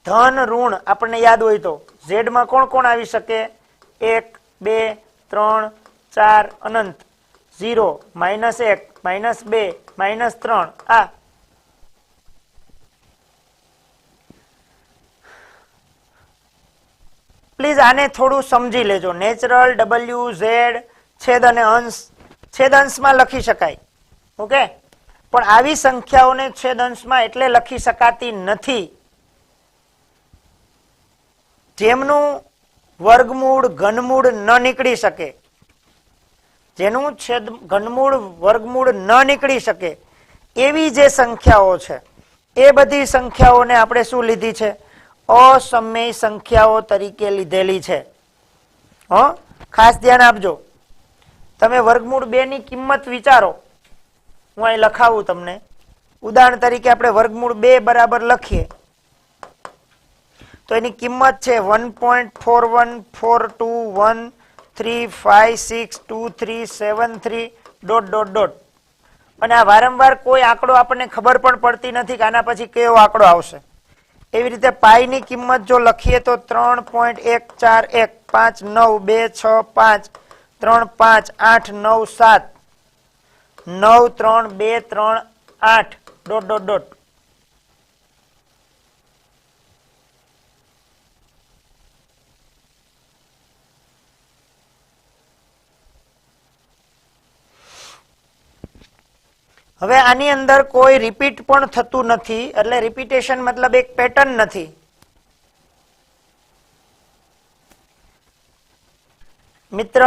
ધન ઋણ. આપણને યાદ હોય તો ઝેડ માં કોણ કોણ આવી શકે? 1, 2, 3, 4 અનંત, 0, -1, -2, -3. આ પ્લીઝ આને થોડું સમજી લેજો. નેચરલ, ડબલ્યુ, ઝેડ, છેદ અને અંશ. છેદ અંશમાં લખી શકાય, ઓકે, પણ આવી સંખ્યાઓને છેદ અંશમાં એટલે લખી શકાતી નથી જેમનું વર્ગમૂળ ઘનમૂળ ન નીકળી શકે. જેનું છેદ ઘનમૂળ વર્ગમૂળ ન નીકળી શકે એવી જે સંખ્યાઓ છે એ બધી સંખ્યાઓને આપણે શું લીધી છે? અસમય સંખ્યાઓ તરીકે લીધેલી છે. ખાસ ધ્યાન આપજો. તમે વર્ગમૂળ 2 ની કિંમત વિચારો. હું અહીં લખાવું તમને. ઉદાહરણ તરીકે આપણે વર્ગમૂળ 2 બરાબર લખીએ તો એની કિંમત છે 1.414213562373 ડોટ ડોટ ડોટ. અને આ વારંવાર કોઈ આંકડો આપણને ખબર પણ પડતી નથી કે આના પછી કયો આંકડો આવશે. એવી રીતે પાઈ ની કિંમત જો લખીએ તો 3.141 5 9 2 6 5 3 5 8 9 7 9 3 2 3 8 ... હવે આની અંદર કોઈ રિપીટ પણ થતું નથી, એટલે રિપીટેશન મતલબ એક પેટર્ન નથી. મિત્ર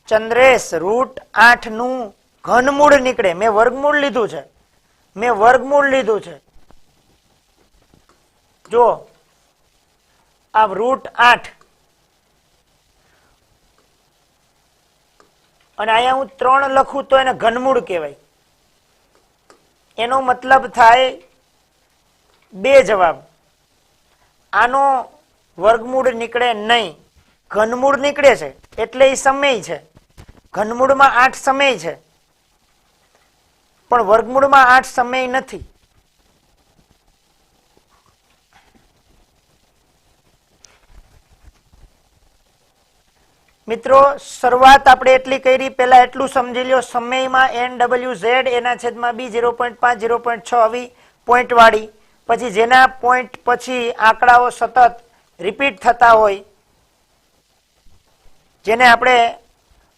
ચંદ્રેશ, √8 નું ઘનમૂળ નીકળે. મેં વર્ગમૂળ લીધું છે, જો આ √8 અને અહીંયા હું 3 લખું તો એને ઘનમૂળ કહેવાય. એનો મતલબ થાય 2 જવાબ. આનો વર્ગમૂળ નીકળે નહીં, ઘનમૂળ નીકળે છે એટલે એ સમય છે. ઘનમૂળમાં 8 સમય છે પણ વર્ગમૂળમાં 8 સમય નથી. મિત્રો શરૂઆત આપણે એટલી કરી, પહેલા એટલું સમજી લ્યો, સમયમાં NWZ એના છેદમાં B 0.5 0.6 આવી પોઈન્ટ વાળી, પછી જેના પોઈન્ટ પછી આંકડાઓ સતત રિપીટ થતા હોય જેને આપણે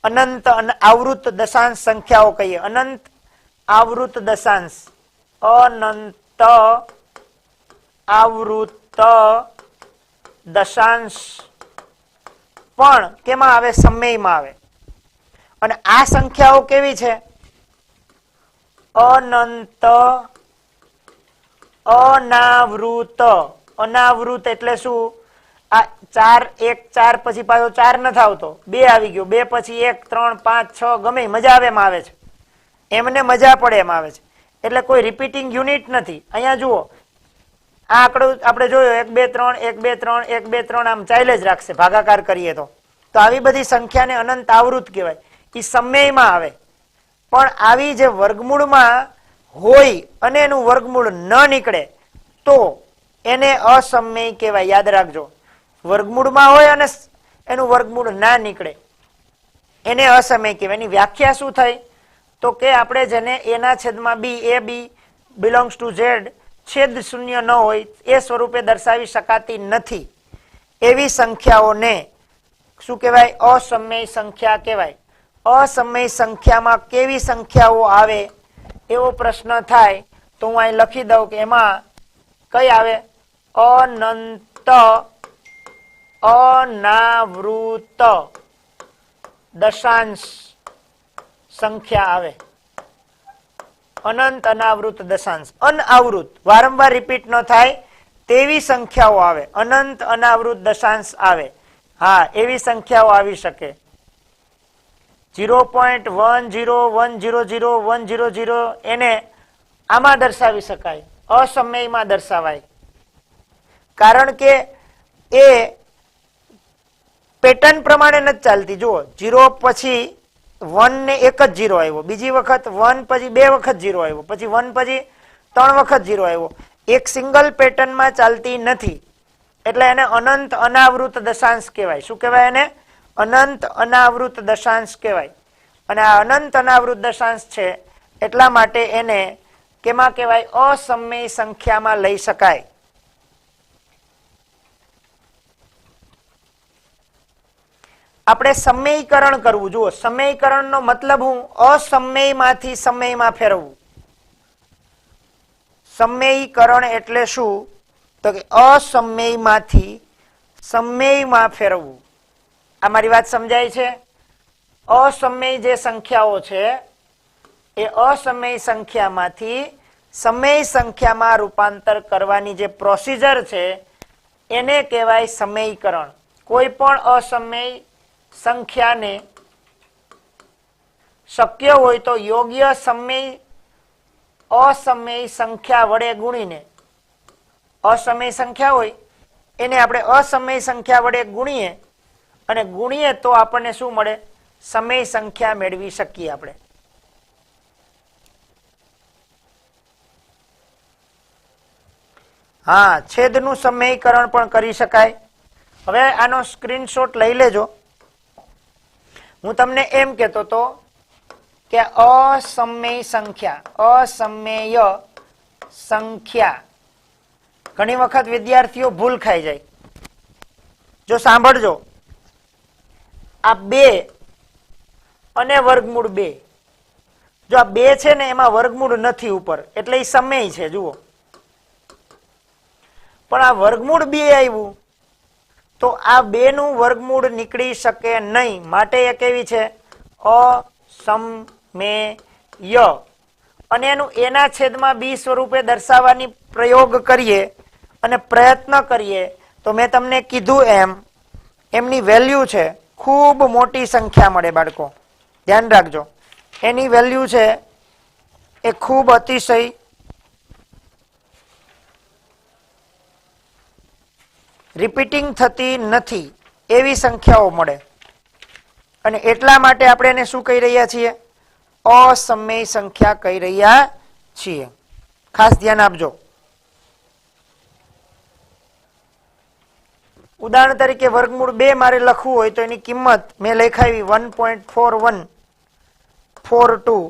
અનંત આવૃત દશાંશ સંખ્યાઓ કહીએ. અનંત આવૃત દશાંશ, અનંત આવૃત દશાંશ પણ કેમાં આવે? સમયમાં આવે. અને આ સંખ્યાઓ કેવી છે? અનંત અનાવૃત. અનાવૃત એટલે શું? આ 4 1 4 પછી પાછો 4 નથી આવતો, 2 આવી ગયો, 2 પછી 1 3 5 6 ગમે મજા આવે એમ આવે છે, એમને મજા પડે એમ આવે છે. એટલે કોઈ રિપીટિંગ યુનિટ નથી. અહીંયા જુઓ, આ આંકડો આપણે જોયો 1 2 3 1 2 3 1 2 3 આમ ચાલે જ રાખશે ભાગાકાર કરીએ તો આવી બધી સંખ્યાને અનંત આવૃત કહેવાય. એ સમયમાં આવે. પણ આવી જે વર્ગમૂળમાં હોય અને એનું વર્ગમૂળ ન નીકળે તો એને અસમય કહેવાય. યાદ રાખજો, વર્ગમૂળમાં હોય અને એનું વર્ગમૂળ ના નીકળે એને અસમય કહેવાય. એની વ્યાખ્યા શું થઈ? તો કે આપણે જેને એના છેદમાં B, AB belongs to Z છેદ શૂન્ય ન હોય એ સ્વરૂપે દર્શાવી શકાતી નથી એવી સંખ્યાઓને શું કહેવાય? અસમય સંખ્યા કહેવાય. અસમય સંખ્યામાં કેવી સંખ્યાઓ આવે એવો પ્રશ્ન થાય તો હું અહીં લખી દઉં કે એમાં કઈ આવે? અનંત અનાવૃત દશાંશ સંખ્યા આવે. અનંત અનાવૃત દશાંશ, અનાવૃત વારંવાર રિપીટ ન થાય તેવી સંખ્યાઓ આવે. અનંત અનાવૃત દશાંશ આવે. હા, એવી સંખ્યાઓ આવી શકે. 0.10100 એને આમાં દર્શાવી શકાય, અસમયમાં દર્શાવાય. કારણ કે એ પેટર્ન પ્રમાણે નથી ચાલતી. જુઓ, 0 પછી 1 ને એક જ 0 આવ્યો, બીજી વખત 1 પછી 2 વખત 0 આવ્યો, પછી 1 પછી 3 વખત 0 આવ્યો. એક સિંગલ પેટર્નમાં ચાલતી નથી એટલે એને અનંત અનાવૃત દશાંશ કહેવાય. શું કહેવાય એને? અનંત અનાવૃત દશાંશ કહેવાય. અને આ અનંત અનાવૃત દશાંશ છે એટલા માટે એને કેમાં કહેવાય? અસમય સંખ્યામાં લઈ શકાય. આપણે સમયકરણ કરવું. જુઓ, સમયકરણનો મતલબ હું અસમયમાંથી સમયમાં ફેરવવું. સમયકરણ એટલે શું? તો કે અસમયમાંથી સમયમાં ફેરવવું. આ મારી વાત સમજાય છે? અસમય જે સંખ્યાઓ છે એ અસમય સંખ્યામાંથી સમય સંખ્યામાં રૂપાંતર કરવાની જે પ્રોસિજર છે એને કહેવાય સમયકરણ. કોઈ પણ અસમય સંખ્યાને શક્ય હોય તો યોગ્ય સમય અસમય સંખ્યા વડે ગુણીને, અસમય સંખ્યા હોય એને આપણે અસમય સંખ્યા વડે ગુણીએ અને ગુણીએ તો આપણને શું મળે? સમય સંખ્યા મેળવી શકીએ આપણે. હા, છેદનું સમયકરણ પણ કરી શકાય. હવે આનો સ્ક્રીનશોટ લઈ લેજો. હું તમને એમ કહેતો હતો કે અસમય સંખ્યા ઘણી વખત વિદ્યાર્થીઓ ભૂલ ખાઈ જાય. જો સાંભળજો, આ 2 અને વર્ગમૂળ 2, જો આ 2 છે ને એમાં વર્ગમૂળ નથી ઉપર એટલે એ સમય છે. જુઓ, પણ આ વર્ગમૂળ 2 આવ્યું તો આ 2 નું વર્ગમૂળ નીકળી શકે નહીં, માટે એ કેવી છે? અસમમેય. અને એનું એના છેદમાં બી સ્વરૂપે દર્શાવવાની પ્રયોગ કરીએ અને પ્રયત્ન કરીએ તો મેં તમને કીધું એમની વેલ્યુ છે ખૂબ મોટી સંખ્યા મળે. બાળકો ધ્યાન રાખજો, એની વેલ્યુ છે એ ખૂબ અતિશય રિપીટિંગ થતી નથી એવી સંખ્યાઓ મળે. અને એટલા માટે આપણે એને શું કહી રહ્યા છીએ? અસમય સંખ્યા કહી રહ્યા છીએ. ખાસ ધ્યાન આપજો. ઉદાહરણ તરીકે વર્ગમૂળ 2 મારે લખવું હોય તો એની કિંમત મેં લખાવી 1.41 42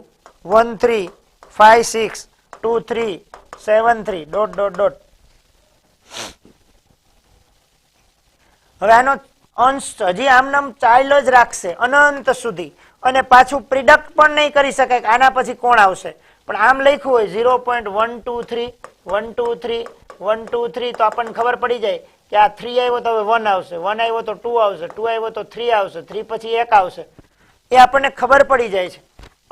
13 56 23 73 ... હવે આનો અંશ હજી આમ નામ ચાલ્યો જ રાખશે અનંત સુધી, અને પાછું પ્રિડક્ટ પણ નહીં કરી શકાય કે આના પછી કોણ આવશે. પણ આમ લખ્યું હોય 0.123 123 123 તો આપણને ખબર પડી જાય કે આ 3 આવ્યો તો હવે 1 આવશે, 1 આવ્યો તો 2 આવશે, 2 આવ્યો તો 3 આવશે, 3 પછી 1 આવશે. એ આપણને ખબર પડી જાય છે.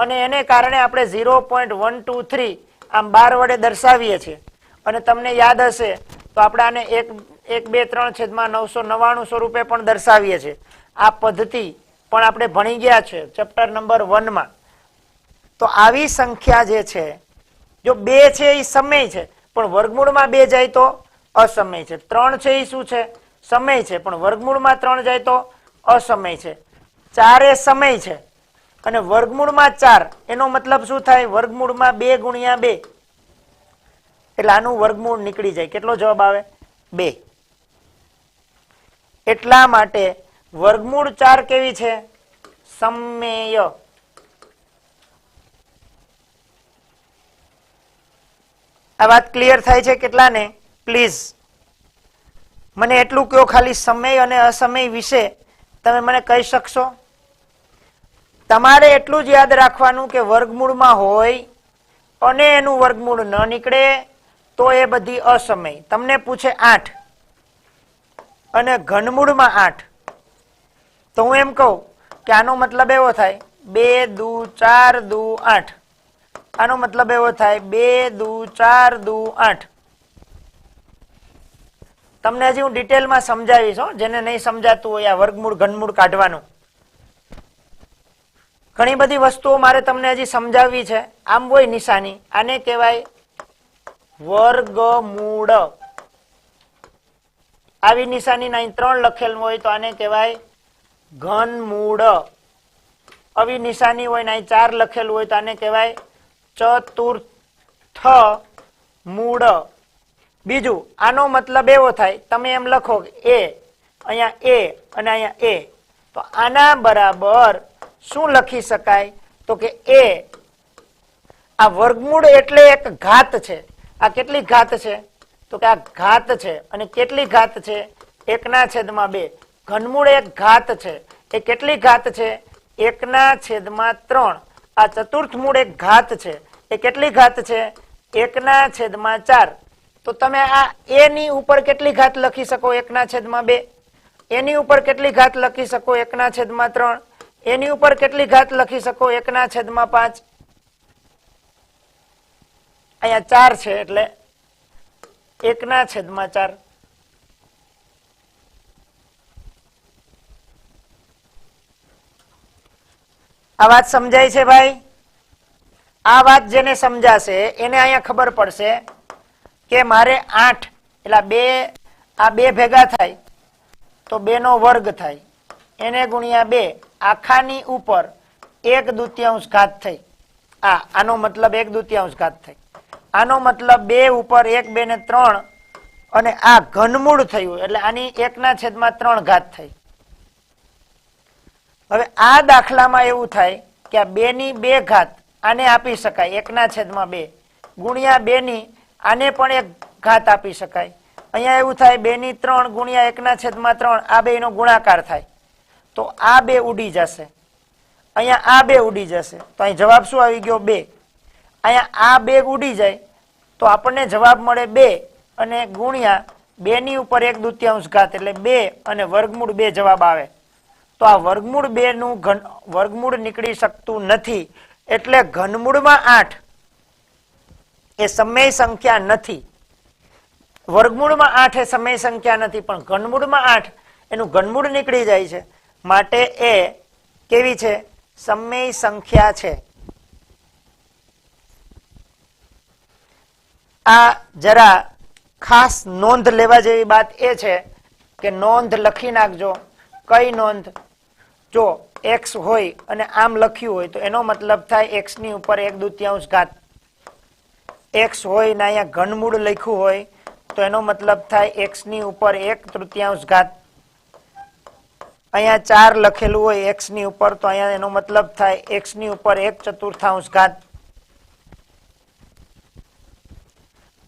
અને એને કારણે આપણે 0.123 આમ 12 વડે દર્શાવીએ છીએ. અને તમને યાદ હશે તો આપણે આને 1/2/3/999 સ્વરૂપે પણ દર્શાવીએ છીએ. આ પદ્ધતિ પણ આપણે ભણી ગયા છે ચેપ્ટર નંબર 1 માં. તો આવી સંખ્યા જે છે, જો 2 છે એ સમય છે પણ વર્ગમૂળમાં 2 જાય તો અસમય છે. 3 છે એ શું છે? સમય છે, પણ વર્ગમૂળમાં 3 જાય તો અસમય છે. 4 એ સમય છે અને વર્ગમૂળમાં 4 એનો મતલબ શું થાય? વર્ગમૂળમાં 2 ગુણ્યા 2 એટલે આનું વર્ગમૂળ નીકળી જાય. કેટલો જવાબ આવે? 2. એટલા માટે વર્ગમૂળ 4 કેવી છે? સમમેય. આ વાત ક્લિયર થાય છે કેટલાને? પ્લીઝ મને એટલું કહો, ખાલી સમય અને અસમય વિશે તમે મને કહી શકશો? તમારે એટલું જ યાદ રાખવાનું કે વર્ગમૂળમાં હોય અને એનું વર્ગમૂળ ન નીકળે તો એ બધી અસમય. તમને પૂછે 8 અને ઘનમૂળમાં 8 તો હું એમ કહું કે આનો મતલબ એવો થાય 2 દુ 4 દુ 8. આનો મતલબ એવો થાય 2 દુ 4 દુ 8. તમને હજી હું ડિટેલમાં સમજાવીશ હો, જેને નહીં સમજાતું હોય આ વર્ગમૂળ ઘનમૂળ કાઢવાનું. ઘણી બધી વસ્તુઓ મારે તમને હજી સમજાવવી છે. આમ હોય નિશાની, આને કહેવાય વર્ગમૂળ. આવી નિશાની અહીં 3 લખેલું હોય તો આને કહેવાય ઘનમૂળ. આવી નિશાની હોય ને અહીં 4 લખેલું હોય તો આને કહેવાય ચતુર્થ મૂળ. બીજું, આનો મતલબ એવો થાય, તમે એમ લખો કે અહીંયા a અને અહીંયા a, તો આના બરાબર શું લખી શકાય? તો કે આ વર્ગમૂળ એટલે એક ઘાત છે. આ કેટલી ઘાત છે? તો કે આ ઘાત છે. અને કેટલી ઘાત છે? 1/2. ઘનમૂળ એક ઘાત છે. એ કેટલી ઘાત છે? 1/3. આ ચતુર્થ મૂળ એક ઘાત છે. એ કેટલી ઘાત છે? 1/4. તો તમે આ a ની ઉપર કેટલી ઘાત લખી શકો? 1/2. એની ઉપર કેટલી ઘાત લખી શકો? 1/3. એની ઉપર કેટલી ઘાત લખી શકો? 1/5. અહીંયા 4 છે એટલે 1/4. આ વાત સમજાય છે ભાઈ? આ વાત જેને સમજાશે એને અહીંયા ખબર પડશે કે મારે 8 એટલે આ 2 ભેગા થાય તો 2 નો વર્ગ થાય, એને ગુણ્યા 2 આખાની ઉપર 1/2 ઘાત થઈ. આનો મતલબ 1/2 ઘાત થઈ. આનો મતલબ 2 ઉપર 1 2 ને 3 અને આ ઘનમૂળ થયું એટલે આની 1/3 ઘાત થઈ. હવે આ દાખલામાં એવું થાય કે આ 2/2 ઘાત આને આપી શકાય 1/2 ગુણ્યા 2 આને પણ 1 ઘાત આપી શકાય. અહીંયા એવું થાય 2/3 ગુણ્યા 1/3 આ બે નો ગુણાકાર થાય તો આ બે ઉડી જશે, અહીંયા આ બે ઉડી જશે તો અહીં જવાબ શું આવી ગયો 2. અહીંયા આ બે ઉડી જાય તો આપણને જવાબ મળે 2 અને ગુણ્યા 2 ની ઉપર 1/2 ઘાત એટલે 2 અને વર્ગમૂળ 2 જવાબ આવે. તો આ વર્ગમૂળ 2 નું વર્ગમૂળ નીકળી શકતું નથી એટલે ઘનમૂળમાં 8 એ સમય સંખ્યા નથી. વર્ગમૂળમાં 8 એ સમય સંખ્યા નથી પણ ઘનમૂળમાં 8 એનું ઘનમૂળ નીકળી જાય છે માટે એ કેવી છે? સમય સંખ્યા છે. આ જરા ખાસ નોંધ લેવા જેવી વાત એ છે કે નોંધ લખી નાખજો. કઈ નોંધ? જો x હોય અને આમ લખ્યું હોય તો એનો મતલબ થાય x ની ઉપર 1/2 ઘાત. x હોય ને અહીંયા ઘનમૂળ લખ્યું હોય તો એનો મતલબ થાય x ની ઉપર 1/3 ઘાત. અહીંયા 4 લખેલું હોય x ની ઉપર તો અહીંયા એનો મતલબ થાય x ની ઉપર 1/4 ઘાત.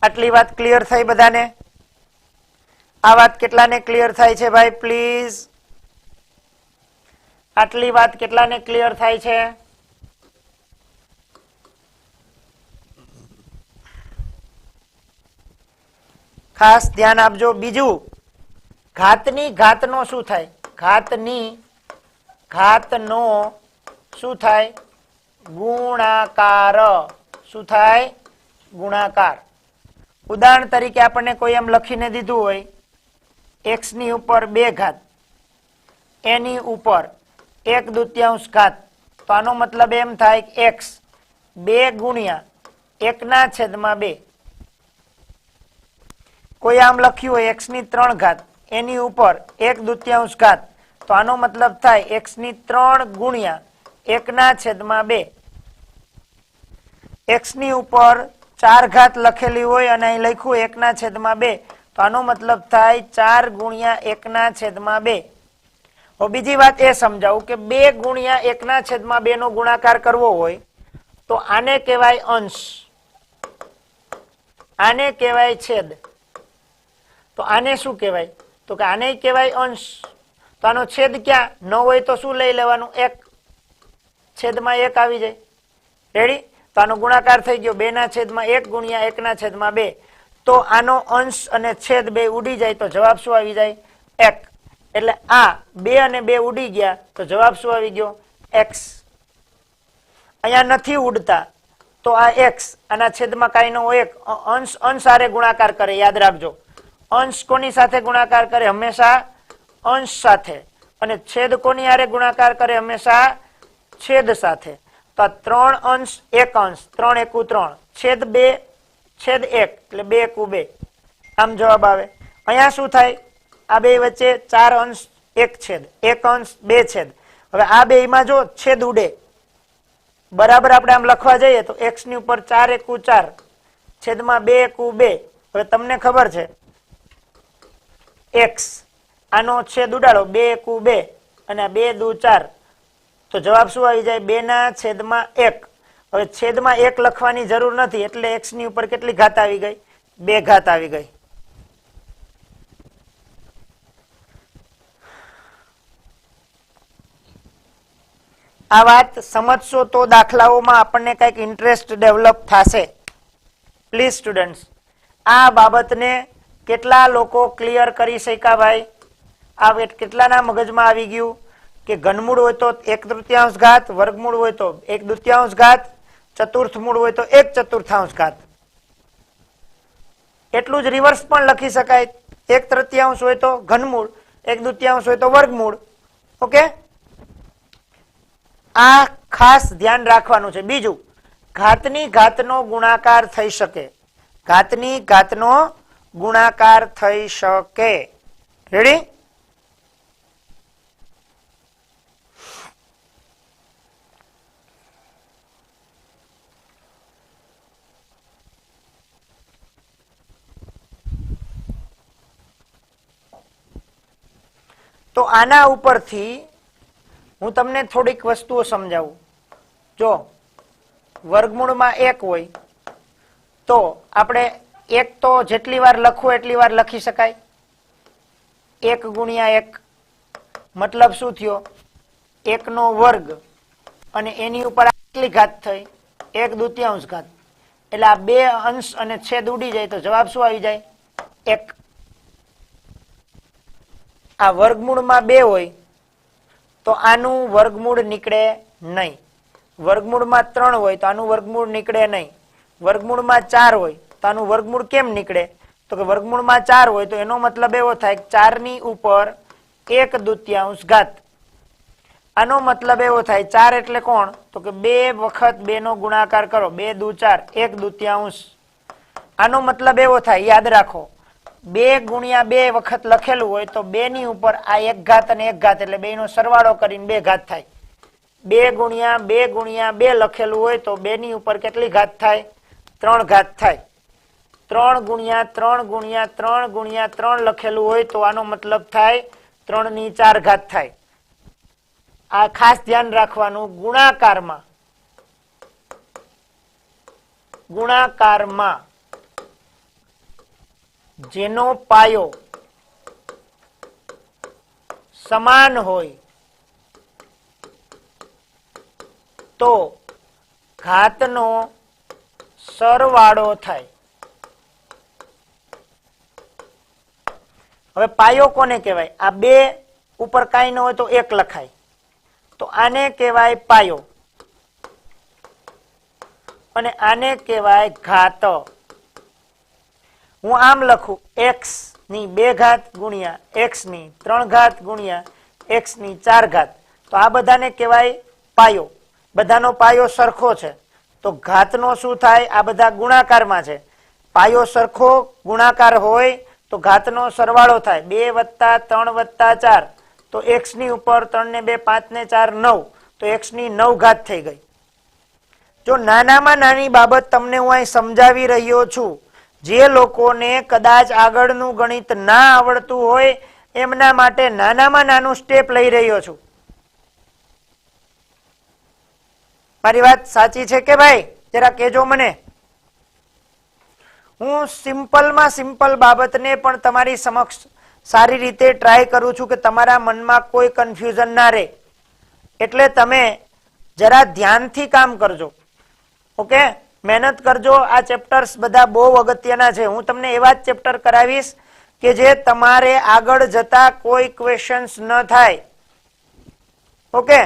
આટલી વાત ક્લિયર થઈ બધાને? આ વાત કેટલાને ક્લિયર થાય છે ભાઈ પ્લીઝ? આટલી વાત કેટલાને ક્લિયર થાય છે? ખાસ ધ્યાન આપજો. બીજું, ઘાતની ઘાતનો શું થાય? ઘાતની ઘાતનો શું થાય? ગુણાકાર. શું થાય? ગુણાકાર. ઉદાહરણ તરીકે આપણને કોઈ એમ લખીને દીધું હોય x ની ઉપર 2 ઘાત એની ઉપર 1/2 ઘાત તો આનો મતલબ એમ થાય કે x 2 ગુણ્યા 1/2. કોઈ આમ લખ્યું હોય x ની 3 ઘાત એની ઉપર 1/2 ઘાત તો આનો મતલબ થાય x ની 3 ગુણ્યા 1/2. x ની ઉપર 4 ઘાત લખેલી હોય અને અહીં લખ્યું 1/2 તો આનો મતલબ થાય 4 ગુણ્યા 1/2. હવે બીજી વાત એ સમજાવું કે 2 ગુણ્યા 1/2 નો ગુણાકાર કરવો હોય તો આને કહેવાય અંશ, આને કહેવાય છેદ. તો આને શું કહેવાય? તો કે આને કહેવાય અંશ. તો આનો છેદ ક્યાં? ન હોય તો શું લઈ લેવાનું? 1. છેદમાં 1 આવી જાય. રેડી? તો આનો ગુણાકાર થઈ ગયો 2/1 ગુણ્યા 1/2. તો આનો અંશ અને છેદ બે ઉડી જાય તો જવાબ શું આવી જાય? 1. એટલે આ 2 અને 2 ઉડી ગયા તો જવાબ શું આવી ગયો? x. અહીંયા નથી ઉડતા તો આ x આના છેદમાં કાંઈ ન હોય 1. અંશ અંશ હારે ગુણાકાર કરે, યાદ રાખજો. અંશ કોની સાથે ગુણાકાર કરે? હંમેશા અંશ સાથે. અને છેદ કોની હારે ગુણાકાર કરે? હંમેશા છેદ સાથે. તો 3 અંશ 1 અંશ 3 એકુ 3 છેદ 2 છેદ 1 એટલે 2 એકુ 2. આમ જવાબ આવે. અહીંયા શું થાય? આ બે વચ્ચે 4 અંશ 1 છેદ 1 અંશ 2 છેદ. હવે આ બેમાં જો છેદ ઉડે બરાબર આપણે આમ લખવા જઈએ તો x ની ઉપર 4 એકુ 4 છેદમાં 2 એકુ 2. હવે તમને ખબર છે x આનો છેદ ઉડાડો 2 એકુ 2 અને 2 દુ 4 તો જવાબ શું આવી જાય? 2/1. હવે છેદમાં 1 લખવાની જરૂર નથી એટલે x ની ઉપર કેટલી ઘાત આવી ગઈ? 2 ઘાત આવી ગઈ. આ વાત સમજશો તો દાખલાઓમાં આપણને કંઈક ઇન્ટરેસ્ટ ડેવલપ થશે. પ્લીઝ સ્ટુડન્ટ્સ, આ બાબતને કેટલા લોકો ક્લિયર કરી શક્યા ભાઈ? આ કેટલાના મગજમાં આવી ગયું કે ઘનમૂળ હોય તો 1/3 ઘાત, વર્ગમૂળ હોય તો 1/2 ઘાત, ચતુર્થ મૂળ હોય તો 1/4 ઘાત. એટલું જ રિવર્સ પણ લખી શકાય. 1/3 હોય તો ઘનમૂળ, 1/2 હોય તો વર્ગમૂળ. ઓકે, આ ખાસ ધ્યાન રાખવાનું છે. બીજું, ઘાતની ઘાતનો ગુણાકાર થઈ શકે. ઘાતની ઘાતનો ગુણાકાર થઈ શકે. રેડી? તો આના ઉપરથી હું તમને થોડીક વસ્તુઓ સમજાવું. જો વર્ગમૂળમાં 1 હોય તો આપણે 1 તો જેટલી વાર લખવું એટલી વાર લખી શકાય. 1 ગુણ્યા 1 મતલબ શું થયો? 1 નો વર્ગ અને એની ઉપર કેટલી ઘાત થઈ? 1/2 ઘાત. એટલે આ 2 અંશ અને છેદ ઉડી જાય તો જવાબ શું આવી જાય? 1. આ વર્ગમૂળમાં 2 હોય તો આનું વર્ગમૂળ નીકળે નહીં. વર્ગમૂળમાં 3 હોય તો આનું વર્ગમૂળ નીકળે નહીં. વર્ગમૂળમાં 4 હોય તો આનું વર્ગમૂળ કેમ નીકળે? તો કે વર્ગમૂળમાં 4 હોય તો એનો મતલબ એવો થાય કે 4 ની ઉપર 1/2 ઘાત. આનો મતલબ એવો થાય 4 એટલે કોણ? તો કે 2 વખત 2 નો ગુણાકાર કરો. 2 દુ 4 1/2. આનો મતલબ એવો થાય, યાદ રાખો, 2 ગુણ્યા 2 વખત લખેલું હોય તો 2 ની ઉપર આ 1 ઘાત અને 1 ઘાત એટલે 2 નો સરવાળો કરીને 2 ઘાત થાય. 2 ગુણ્યા 2 ગુણ્યા 2 લખેલું હોય તો 2 ની ઉપર કેટલી ઘાત થાય? 3 ઘાત થાય. 3 ગુણ્યા 3 ગુણ્યા 3 ગુણ્યા 3 લખેલું હોય તો આનો મતલબ થાય 3 ની 4 ઘાત થાય. આ ખાસ ધ્યાન રાખવાનું. ગુણાકારમાં જેનો પાયો સમાન હોય તો ઘાતનો સરવાળો થાય. હવે પાયો કોને કહેવાય? આ 2 ઉપર કાંઈ ન હોય તો 1 લખાય તો આને કહેવાય પાયો અને આને કહેવાય ઘાત. હું આમ લખું x ની 2 ઘાત ગુણ્યા x ની 3 ઘાત ગુણ્યા x ની 4 ઘાત તો આ બધાને કહેવાય પાયો. બધાનો પાયો સરખો છે તો ઘાતનો શું થાય? આ બધા ગુણાકારમાં છે. પાયો સરખો ગુણાકાર હોય તો ઘાતનો સરવાળો થાય. 2 + 3 + 4 તો x ની ઉપર 3 ને 2 5 ને 4 9 તો x ની 9 ઘાત થઈ ગઈ. જો નાનામાં નાની બાબત તમને હું અહીં સમજાવી રહ્યો છું, જે લોકોને કદાચ આગળનું ગણિત ના આવડતું હોય એમના માટે નાનામાં નાનું સ્ટેપ લઈ રહ્યો છું. મારી વાત સાચી છે કે ભાઈ? જરા કહેજો મને. હું સિમ્પલમાં સિમ્પલ બાબતને પણ તમારી સમક્ષ સારી રીતે ટ્રાય કરું છું કે તમારા મનમાં કોઈ કન્ફ્યુઝન ના રહે. એટલે તમે જરા ધ્યાનથી કામ કરજો. ઓકે, મહેનત કરજો. આ ચેપ્ટર્સ બધા બહુ અગત્યના છે. હું તમને એવા જ ચેપ્ટર કરાવીશ કે જે તમારે આગળ જતા કોઈ ક્વેશ્ચન્સ ન થાય. ઓકે,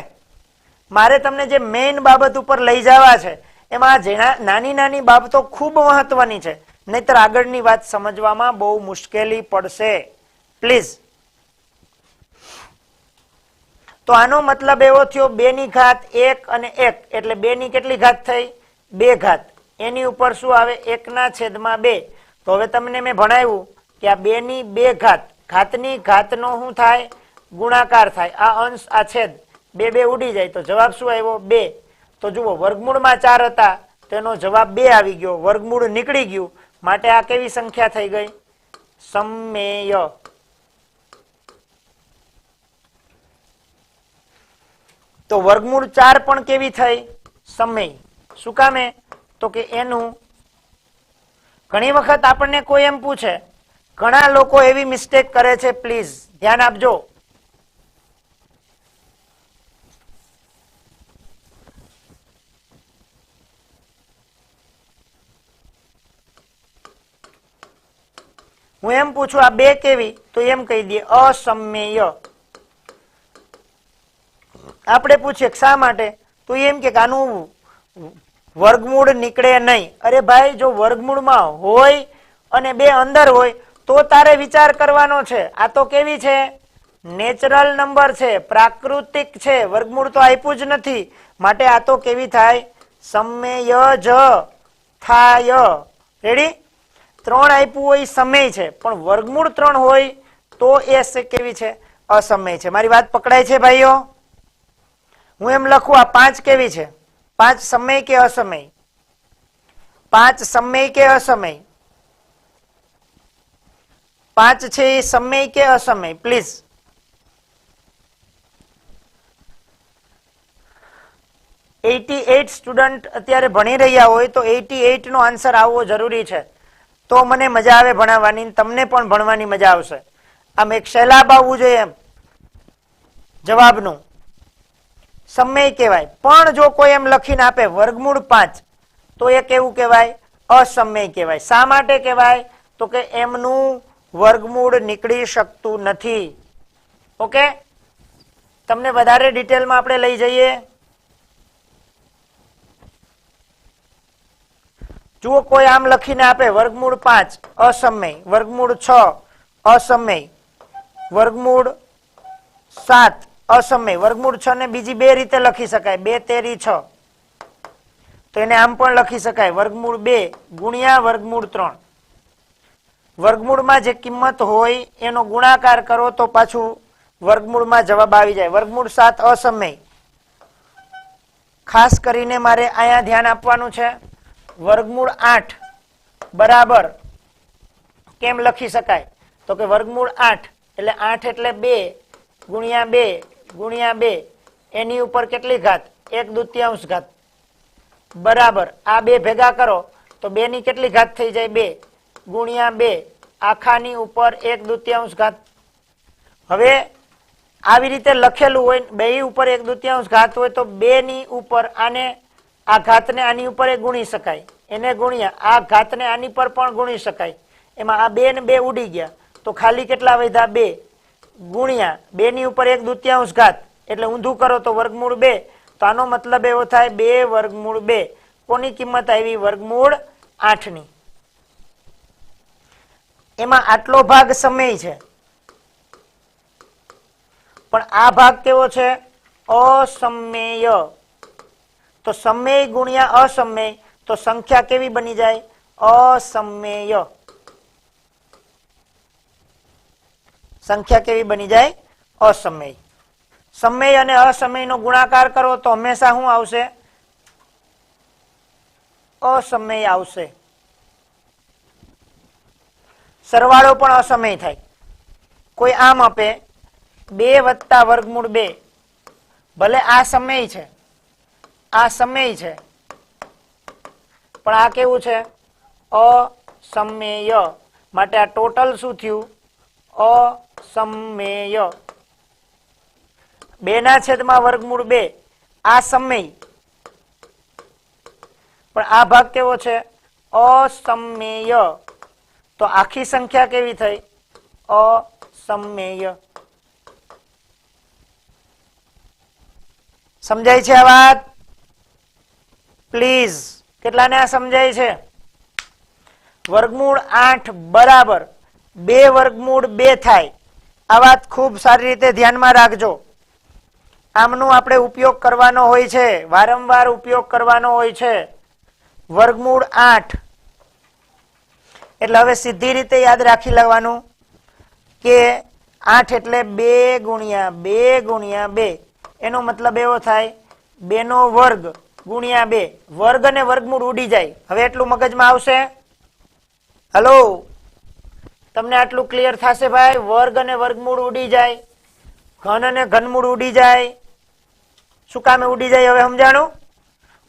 મારે તમને જે મેઇન બાબત ઉપર લઈ જવા છે એમાં નાની નાની બાબતો ખૂબ મહત્વની છે, નહીતર આગળની વાત સમજવામાં બહુ મુશ્કેલી પડશે. પ્લીઝ. તો આનો મતલબ એવો થયો 2 ની ઘાત 1 અને 1 એટલે 2 ની કેટલી ઘાત થઈ? 2 ઘાત. એની ઉપર શું આવે? 1/2. તો હવે તમને મેં ભણાવ્યું કે આ 2 ની 2 ઘાત, ઘાતની ઘાતનો શું થાય? ગુણાકાર થાય. આ અંશ આ છેદ 2 2 ઉડી જાય તો જવાબ શું આવ્યો? 2. તો જુઓ, વર્ગમૂળમાં 4 હતા તેનો જવાબ 2 આવી ગયો. વર્ગમૂળ નીકળી ગયું માટે આ કેવી સંખ્યા થઈ ગઈ? સમમેય. તો વર્ગમૂળ 4 પણ કેવી થઈ? સમય. શું કામે? તો કે એનું ઘણી વખત આપણને કોઈ એમ પૂછે, ઘણા લોકો એવી મિસ્ટેક કરે છે, પ્લીઝ ધ્યાન આપજો. હું એમ પૂછું આ 2 કેવી? તો એમ કહી દે અસમમેય. આપણે પૂછીએ શા માટે? તો એમ કે આનું વર્ગમૂળ નીકળે નહીં. અરે ભાઈ, જો વર્ગમૂળમાં હોય અને 2 અંદર હોય તો તારે વિચાર કરવાનો છે. આ તો કેવી છે? નેચરલ નંબર છે, પ્રાકૃતિક છે. વર્ગમૂળ તો આપ્યું જ નથી માટે આ તો કેવી થાય? સમમેય જ થાય. રેડી? 3 આપ્યું હોય સમય છે, પણ વર્ગમૂળ 3 હોય તો એ કેવી છે? અસમય છે. મારી વાત પકડાય છે ભાઈઓ? હું એમ લખું આ 5 કેવી છે? 5 સમય કે અસમય? 5 સમય કે અસમય? 5 છે એ સમય કે અસમય? પ્લીઝ. 88 સ્ટુડન્ટ અત્યારે ભણી રહ્યા હોય તો 88 નો આન્સર આવવો જરૂરી છે, તો મને મજા આવે ભણાવવાની, તમને પણ ભણવાની મજા આવશે. આમ એક સહેલાબ આવવું જોઈએ એમ જવાબનું. સમય કહેવાય. પણ જો કોઈ એમ લખીને આપે વર્ગમૂળ 5 તો એ કેવું કહેવાય? અસમય કહેવાય. શા માટે કહેવાય? તો કે એમનું વર્ગમૂળ નીકળી શકતું નથી. ઓકે, તમને વધારે ડિટેલમાં આપણે લઈ જઈએ. જુઓ, કોઈ આમ લખીને આપે વર્ગમૂળ 5 અસમય, વર્ગમૂળ 6 અસમય, વર્ગમૂળ 7 અસમય. વર્ગમૂળ 6 ને બીજી બે રીતે લખી શકાય, 2 તેરી 6, તો એને આમ પણ લખી શકાય વર્ગમૂળ 2 ગુણ્યા વર્ગમૂળ 3. વર્ગમૂળમાં જે કિંમત હોય એનો ગુણાકાર કરો તો પાછું વર્ગમૂળમાં જવાબ આવી જાય. વર્ગમૂળ 7 અસમય. ખાસ કરીને મારે અહીંયા ધ્યાન આપવાનું છે. વર્ગમૂળ 8 બરાબર કેમ લખી શકાય? તો કે વર્ગમૂળ 8 એટલે 8 એટલે 2 ગુણ્યા 2 ગુણ્યા 2, એની ઉપર કેટલી ઘાત? 1/2 ઘાત બરાબર. આ બે ભેગા કરો તો 2 ની કેટલી ઘાત થઈ જાય? 2 ગુણ્યા 2 આખાની ઉપર 1/2 ઘાત. હવે આવી રીતે લખેલું હોય, 2 ઉપર 1/2 ઘાત હોય તો 2 ની ઉપર આને, આ ઘાતને આની ઉપર ગુણી શકાય, એને ગુણ્યા આ ઘાતને આની પર પણ ગુણી શકાય. એમાં આ 2 ને 2 ઉડી ગયા તો ખાલી કેટલા વધ્યા? 2 ગુણ્યા 2 ની ઉપર 1/2 ઘાત એટલે ઊંધું કરો તો વર્ગમૂળ 2. તો આનો મતલબ એવો થાય 2 વર્ગમૂળ 2. કોની કિંમત આવી? વર્ગમૂળ 8 ની. એમાં આટલો ભાગ સમય છે, પણ આ ભાગ કેવો છે? અસમય. તો સમય ગુણ્યા અસમય તો સંખ્યા કેવી બની જાય? અસમય. સંખ્યા કેવી બની જાય? અસમય. સમય અને અસમય નો ગુણાકાર કરો તો હંમેશા શું આવશે? અસમય આવશે. સરવાળો પણ અસમય થાય. કોઈ આમ આપે 2 વત્તા વર્ગમૂળ 2, ભલે આ સમય છે, આ સમય છે, પણ આ કેવું છે? અસમય. માટે આ ટોટલ શું થયું? અસમય. 2 ના છેદમાં વર્ગમૂળ 2 આ સમય, પણ આ ભાગ કેવો છે? અસમય. તો આખી સંખ્યા કેવી થઈ? અસમય. સમજાય છે આ વાત? પ્લીઝ, કેટલાને આ સમજાય છે? વર્ગમૂળ 8 બરાબર 2 વર્ગમૂળ 2 થાય. આ વાત ખૂબ સારી રીતે ધ્યાનમાં રાખજો. આમનો આપણે ઉપયોગ કરવાનો હોય છે, વારંવાર ઉપયોગ કરવાનો હોય છે. વર્ગમૂળ 8 એટલે હવે સીધી રીતે યાદ રાખી લેવાનું કે 8 એટલે 2 ગુણ્યા 2 ગુણ્યા 2. એનો મતલબ એવો થાય 2 નો વર્ગ ગુણ્યા 2. વર્ગ અને વર્ગમૂળ ઉડી જાય. હવે એટલું મગજમાં આવશે? હલો, તમને આટલું ક્લિયર થશે ભાઈ? વર્ગ અને વર્ગમૂળ ઉડી જાય, ઘન અને ઘનમૂળ ઉડી જાય. શું કામે ઉડી જાય? હવે સમજાણું?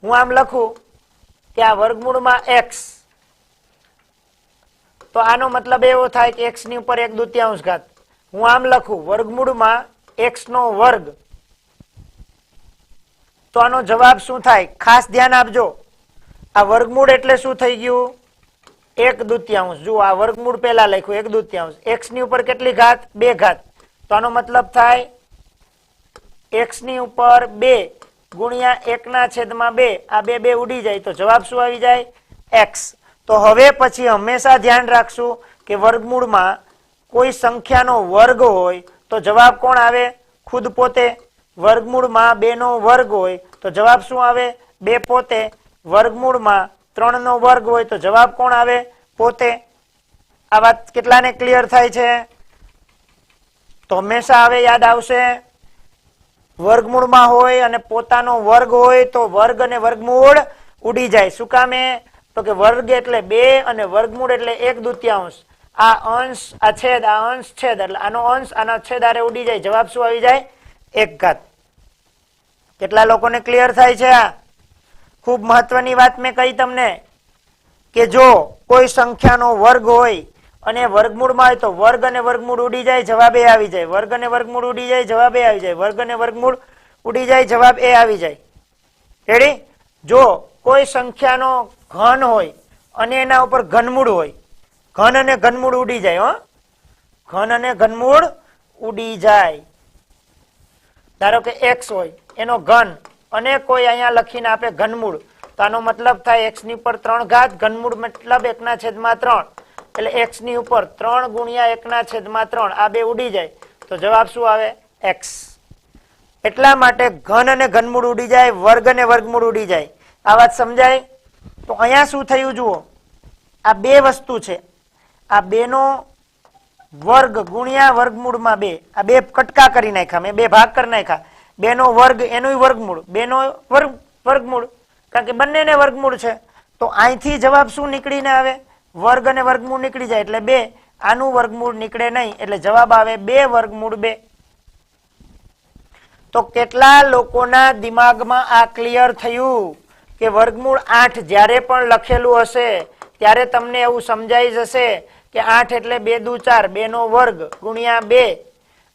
હું આમ લખું કે આ વર્ગમૂળમાં x, તો આનો મતલબ એવો થાય કે x ની ઉપર 1/2 ઘાત. હું આમ લખું વર્ગમૂળમાં x નો વર્ગ, તો આનો જવાબ શું થાય? ખાસ ધ્યાન આપજો. આ વર્ગમૂળ એટલે શું થઈ ગયું? 1/2. જુઓ, આ વર્ગમૂળ પહેલા લખ્યું 1/2. x ની ઉપર કેટલી ઘાત? 2 ઘાત. તો આનો મતલબ થાય x ની ઉપર 2 ગુણ્યા 1 ના છેદમાં 2. આ 2 2 ઉડી જાય તો જવાબ શું આવી જાય? x. તો હવે પછી હંમેશા ધ્યાન રાખશું કે વર્ગમૂળમાં કોઈ સંખ્યાનો વર્ગ હોય તો જવાબ કોણ આવે? ખુદ પોતે. વર્ગમૂળમાં 2 નો વર્ગ હોય તો જવાબ શું આવે? 2 પોતે. વર્ગમૂળમાં 3 નો વર્ગ હોય તો જવાબ કોણ આવે? પોતે. આ વાત કેટલાને ક્લિયર થાય છે? તો હંમેશા હવે યાદ આવશે, વર્ગમૂળમાં હોય અને પોતાનો વર્ગ હોય તો વર્ગ અને વર્ગમૂળ ઉડી જાય. શું કામે? તો કે વર્ગ એટલે 2 અને વર્ગમૂળ એટલે 1/2. આ અંશ, આ છેદ, આ અંશ છેદ, એટલે આનો અંશ આના છેદ આરે ઉડી જાય. જવાબ શું આવી જાય? 1 ઘાત. કેટલા લોકોને ક્લિયર થાય છે? આ ખૂબ મહત્વની વાત મેં કહી તમને કે જો કોઈ સંખ્યાનો વર્ગ હોય અને વર્ગમૂળમાં હોય તો વર્ગ અને વર્ગમૂળ ઉડી જાય, જવાબ એ આવી જાય. વર્ગ અને વર્ગમૂળ ઉડી જાય, જવાબ એ આવી જાય. વર્ગ અને વર્ગમૂળ ઉડી જાય, જવાબ એ આવી જાય. રેડી? જો કોઈ સંખ્યાનો ઘન હોય અને એના ઉપર ઘનમૂળ હોય, ઘન અને ઘનમૂળ ઉડી જાય. હો, ઘન અને ઘનમૂળ ઉડી જાય. ધારો કે x હોય એનો ઘન અને કોઈ અહીંયા લખીને આપે ઘનમૂળ, તો આનો મતલબ થાય x ની ઉપર 3 ઘાત, ઘનમૂળ મતલબ 1/3, એટલે x ની ઉપર 3 ગુણ્યા 1/3 આ બે ઉડી જાય તો જવાબ શું આવે? x. એટલા માટે ઘન અને ઘનમૂળ ઉડી જાય, વર્ગ અને વર્ગમૂળ ઉડી જાય. આ વાત સમજાય? તો અહીંયા શું થયું જુઓ, આ બે વસ્તુ છે, આ બે નો વર્ગ ગુણ્યા વર્ગમૂળમાં 2, આ બે કટકા કરી નાખ્યા, મેં બે ભાગ કરી નાખ્યા. 2 નો વર્ગ એનું વર્ગમૂળ, 2 નો વર્ગમૂળ, કારણ કે બંનેને વર્ગમૂળ છે. તો અહીંથી જવાબ શું નીકળીને આવે? વર્ગ અને વર્ગમૂળ નીકળી જાય એટલે 2, આનું વર્ગમૂળ નીકળે નહીં એટલે જવાબ આવે 2 વર્ગમૂળ 2. તો કેટલા લોકોના દિમાગમાં આ ક્લિયર થયું કે વર્ગમૂળ 8 જ્યારે પણ લખેલું હશે ત્યારે તમને એવું સમજાઈ જશે કે 8 એટલે 2 દુ 4, 2 નો વર્ગ ગુણ્યા 2,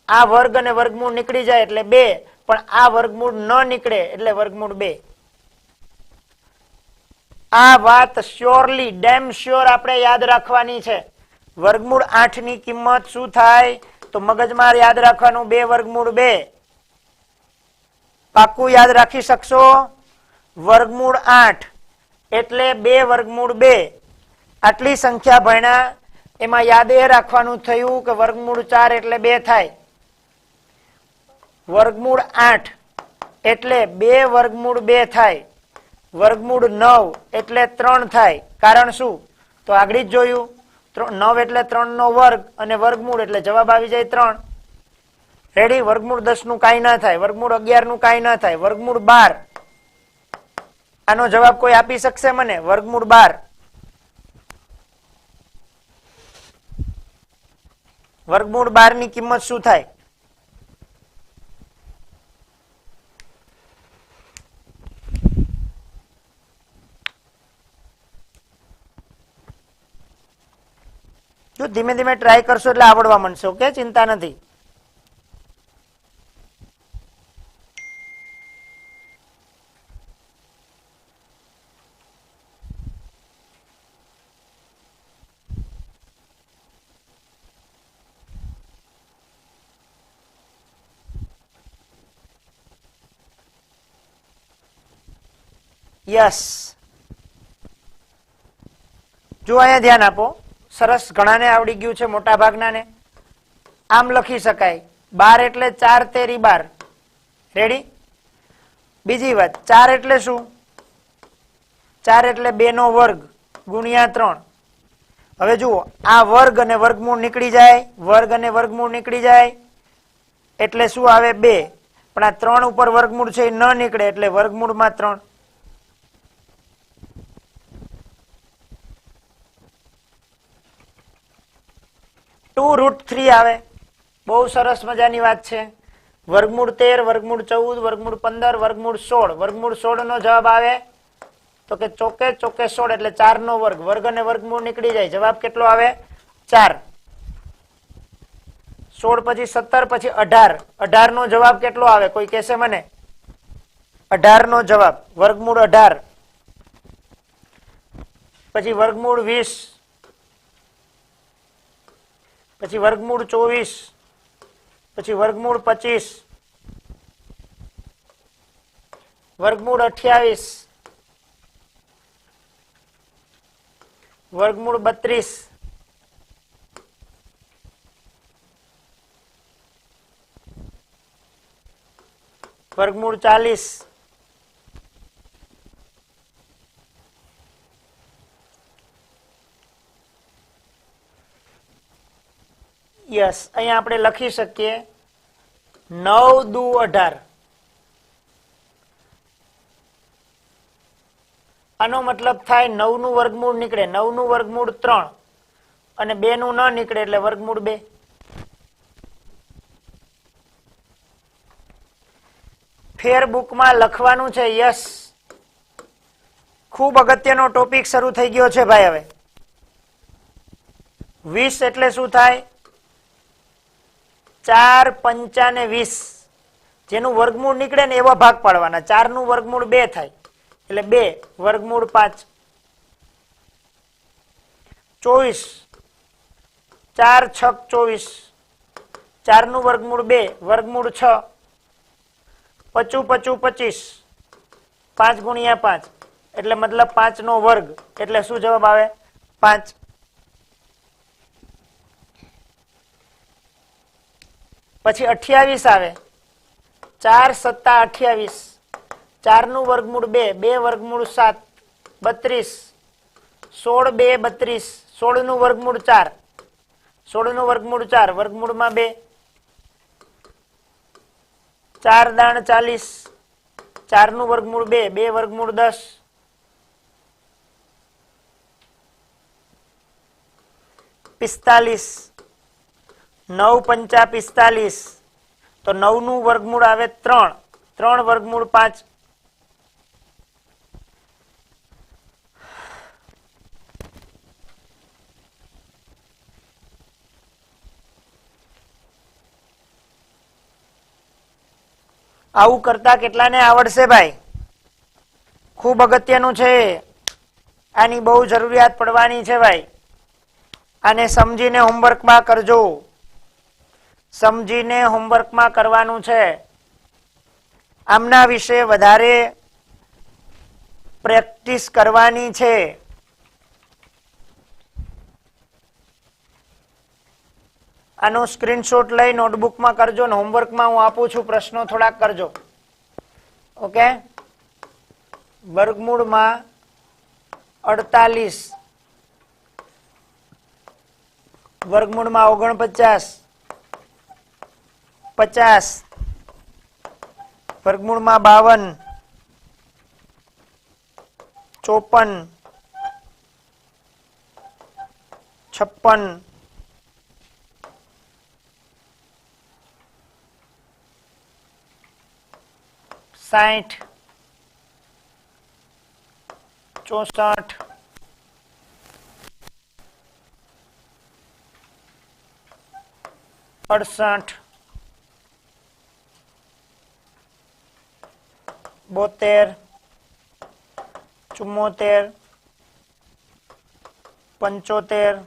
આ વર્ગ અને વર્ગમૂળ નીકળી જાય એટલે 2, પણ આ વર્ગમૂળ ન નીકળે એટલે વર્ગમૂળ 2. આ વાત શ્યોરલી ડેમ શ્યોર આપણે યાદ રાખવાની છે. વર્ગમૂળ 8 ની કિંમત શું થાય? તો મગજમાં યાદ રાખવાનું 2 વર્ગમૂળ 2. પાક્કું યાદ રાખી શકશો? વર્ગમૂળ 8 એટલે 2 વર્ગમૂળ 2. આટલી સંખ્યા ભણ્યા એમાં યાદ એ રાખવાનું થયું કે વર્ગમૂળ 4 એટલે 2 થાય. વર્ગમૂળ 8 એટલે 2 વર્ગમૂળ 2 થાય. વર્ગમૂળ 9 એટલે 3 થાય. કારણ શું? તો આગળ જ જોયું, 9 એટલે 3 નો વર્ગ અને વર્ગમૂળ એટલે જવાબ આવી જાય 3. રેડી? વર્ગમૂળ 10 નું કાંઈ ના થાય, વર્ગમૂળ 11 નું કાંઈ ના થાય. વર્ગમૂળ 12, આનો જવાબ કોઈ આપી શકશે મને? વર્ગમૂળ 12. વર્ગમૂળ 12 ની કિંમત શું થાય? જો ધીમે ધીમે ટ્રાય કરશો એટલે આવડવા માંડશે. ઓકે, ચિંતા નથી. યસ, જો અહીંયા ધ્યાન આપો. સરસ, ઘણાને આવડી ગયું છે, મોટા ભાગનાને. આમ લખી શકાય, 12 એટલે 4 તેરી 12. રેડી? બીજી વાત, 4 એટલે શું? 4 એટલે 2 નો વર્ગ ગુણ્યા 3. હવે જુઓ, આ વર્ગ અને વર્ગમૂળ નીકળી જાય, વર્ગ અને વર્ગમૂળ નીકળી જાય એટલે શું આવે? 2. પણ આ 3 ઉપર વર્ગમૂળ છે એ ન નીકળે એટલે વર્ગમૂળમાં 3. √3 આવે. બહુ સરસ મજાની વાત છે. વર્ગમૂળ 13, વર્ગમૂળ 14, વર્ગમૂળ 15, વર્ગમૂળ 16. વર્ગમૂળ 16 નો જવાબ આવે તો કે ચોકે ચોકે 16 એટલે 4 નો વર્ગ. વર્ગ અને વર્ગમૂળ નીકળી જાય, જવાબ કેટલો આવે? 4. 16 પછી 17 પછી 18. 18 નો જવાબ કેટલો આવે? કોઈ કહેશે મને? 18 નો જવાબ વર્ગમૂળ 18. પછી વર્ગમૂળ 20, પછી વર્ગમૂળ 24, પછી વર્ગમૂળ 25, વર્ગમૂળ 28, વર્ગમૂળ 32, વર્ગમૂળ 40, યસ, અહીંયા આપણે લખી શકીએ 9 દુ 18. આનો મતલબ થાય 9 નું વર્ગમૂળ નીકળે, 9 નું વર્ગમૂળ 3 અને 2 નું ન નીકળે એટલે વર્ગમૂળ 2. ફેર બુકમાં લખવાનું છે યસ. ખૂબ અગત્યનો ટોપિક શરૂ થઈ ગયો છે ભાઈ. હવે 20 એટલે શું થાય? 4 પંચા ને 20, જેનું વર્ગમૂળ નીકળે ને એવા ભાગ પાડવાના. 4 નું વર્ગમૂળ 2 થાય એટલે 2 વર્ગમૂળ 5. 24, 4 છક 24, 4 નું વર્ગમૂળ 2 વર્ગમૂળ 6. 55 55 25, 5 ગુણ્યા 5 એટલે મતલબ 5 નો વર્ગ એટલે શું જવાબ આવે? 5. પછી 28 આવે. 4 સત્તા 28, 4 નું વર્ગમૂળ 2 2 વર્ગમૂળ 7 32, 16 2 32, 16 નું વર્ગમૂળ 4 16 નું વર્ગમૂળ 4 વર્ગમૂળમાં 2, 4 દાણ 40, 4 નું વર્ગમૂળ 2 2 વર્ગમૂળ 10, 45, 9 પંચા 45, તો 9 નું વર્ગમૂળ આવે 3 3 વર્ગમૂળ 5. આવું કરતા કેટલાને આવડશે ભાઈ? ખૂબ અગત્યનું છે. આની બહુ જરૂરિયાત પડવાની છે ભાઈ. આને સમજીને હોમવર્કમાં કરજો. સમજીને હોમવર્કમાં કરવાનું છે. આમના વિશે વધારે પ્રેક્ટિસ કરવાની છે. આનો સ્ક્રીનશોટ લઈ નોટબુકમાં કરજો ને હોમવર્કમાં હું આપું છું, પ્રશ્નો થોડાક કરજો. ઓકે. વર્ગમૂળમાં 48, વર્ગમૂળમાં 49, 50, વર્ગમૂળમાં 52, 54, 56, 60, 64, 68, 72, 74, 75,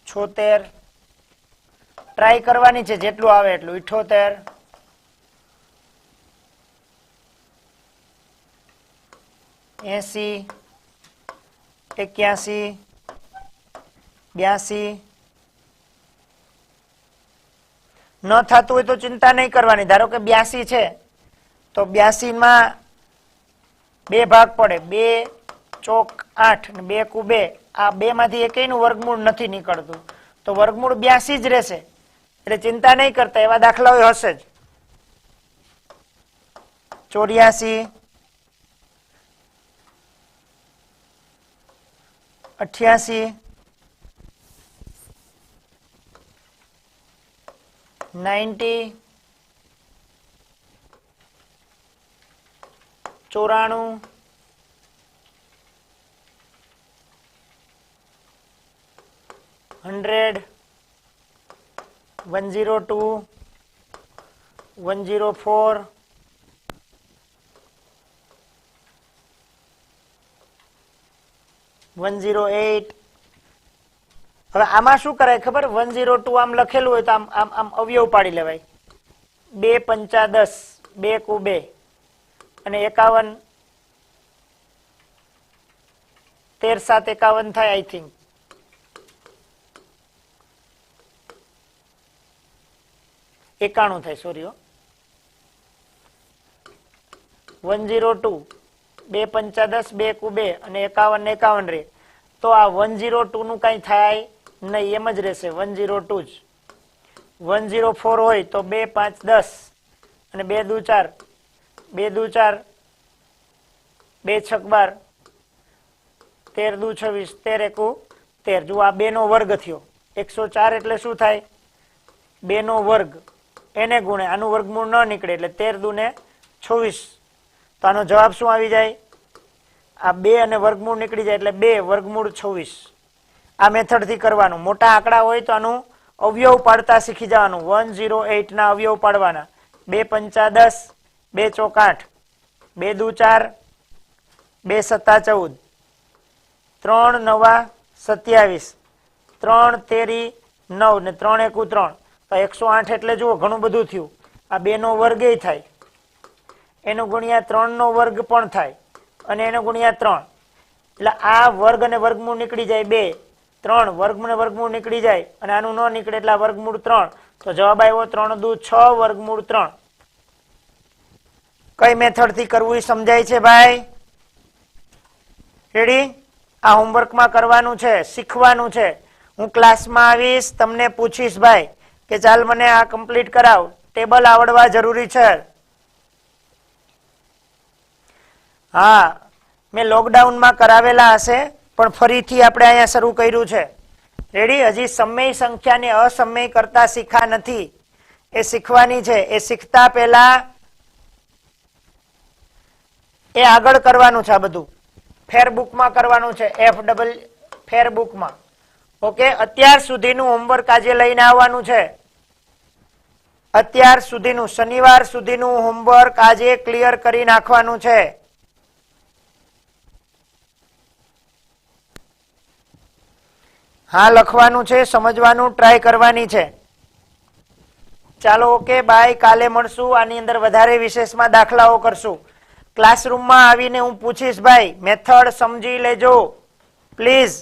76, ટ્રાય કરવાની છે જેટલું આવે એટલું. 78, 80, 81, 82. ન થતું હોય તો ચિંતા નહીં કરવાની. ધારો કે 82 છે તો 82 માં 2 ભાગ પડે. 2 ચોક 8 અને 2 કુ 2. આ 2 માંથી એકેયનું વર્ગમૂળ નથી નીકળતું તો વર્ગમૂળ 82 જ રહેશે. એટલે ચિંતા નહીં કરતા, એવા દાખલાઓ હશે જ. 84, 88, 90, 94, 100, 102, 104, 108. હવે આમાં શું કરાય ખબર? 102 આમ લખેલું હોય તો આમ આમ આમ અવયવ પાડી લેવાય. 2 પંચા 10, 2 કુ 2 અને 51, 13 7 51 થાય. આઈ થિંક 91 થાય. સોરી, 102, 2 પંચા 10, 2 કુ 2 અને 51 ને 51 રે તો આ 102 નું કઈ થાય નહીં, એમ જ રહેશે 102 જ. 104 હોય તો 2 5 10 અને 2 દુ 4, 2 દુ 4, 2 છક 12, 13 દુ 26, 13 એકુ 13. જો આ 2 નો વર્ગ થયો. 104 એટલે શું થાય? 2 નો વર્ગ એને ગુણે આનું વર્ગમૂળ ન નીકળે એટલે 13 દુ ને 26. તો આનો જવાબ શું આવી જાય? આ 2 અને વર્ગમૂળ નીકળી જાય એટલે 2 વર્ગમૂળ 26. આ મેથડથી કરવાનું. મોટા આંકડા હોય તો આનું અવયવ પાડતા શીખી જવાનું. 108 ના અવયવ પાડવાના. 2 પંચા 10, 2 ચોક 8, 2 દુ 4, 2 સત્તા 14, 3 નવા 27, 3 તેરી 9 ને 3 એકુ 3. તો 108 એટલે જુઓ ઘણું બધું થયું. આ 2 નો વર્ગ એ થાય, એનો ગુણ્યા 3 નો વર્ગ પણ થાય, અને એનો ગુણ્યા 3. એટલે આ વર્ગ અને વર્ગમૂળ નીકળી જાય 2, 3 વર્ગ અને વર્ગમૂળ નીકળી જાય, અને આનું ન નીકળે એટલે વર્ગમૂળ 3. તો જવાબ આવ્યો 3 દુ 6 વર્ગમૂળ 3. કઈ મેથડ થી કરવું એ સમજાય છે ભાઈ? રેડી? આ હોમવર્કમાં કરવાનું છે, શીખવાનું છે. હું ક્લાસમાં આવીશ, તમને પૂછીશ ભાઈ કે ચાલ મને આ કમ્પ્લીટ કરાવ. ટેબલ આવડવા જરૂરી છે. હા, મેં લોકડાઉનમાં કરાવેલા હશે, પણ ફરીથી આપણે અહીંયા શરૂ કર્યું છે. રેડી? હજી સમય સંખ્યાને અસમય કરતા શીખા નથી, એ શીખવાની છે. એ શીખતા પહેલા એ આગળ કરવાનું છે. આ બધું ફેરબુકમાં કરવાનું છે. ફેરબુકમાં. ઓકે, અત્યાર સુધીનું હોમવર્ક આજે લઈને આવવાનું છે. અત્યાર સુધીનું, શનિવાર સુધીનું હોમવર્ક આજે ક્લિયર કરી નાખવાનું છે. હા, લખવાનું છે, સમજવાનું ટ્રાય કરવાની છે. ચાલો, ઓકે બાય. કાલે મળશું. આની અંદર વધારે વિશેષમાં દાખલાઓ કરશું. ક્લાસરૂમમાં આવીને હું પૂછીશ ભાઈ, મેથડ સમજી લેજો પ્લીઝ.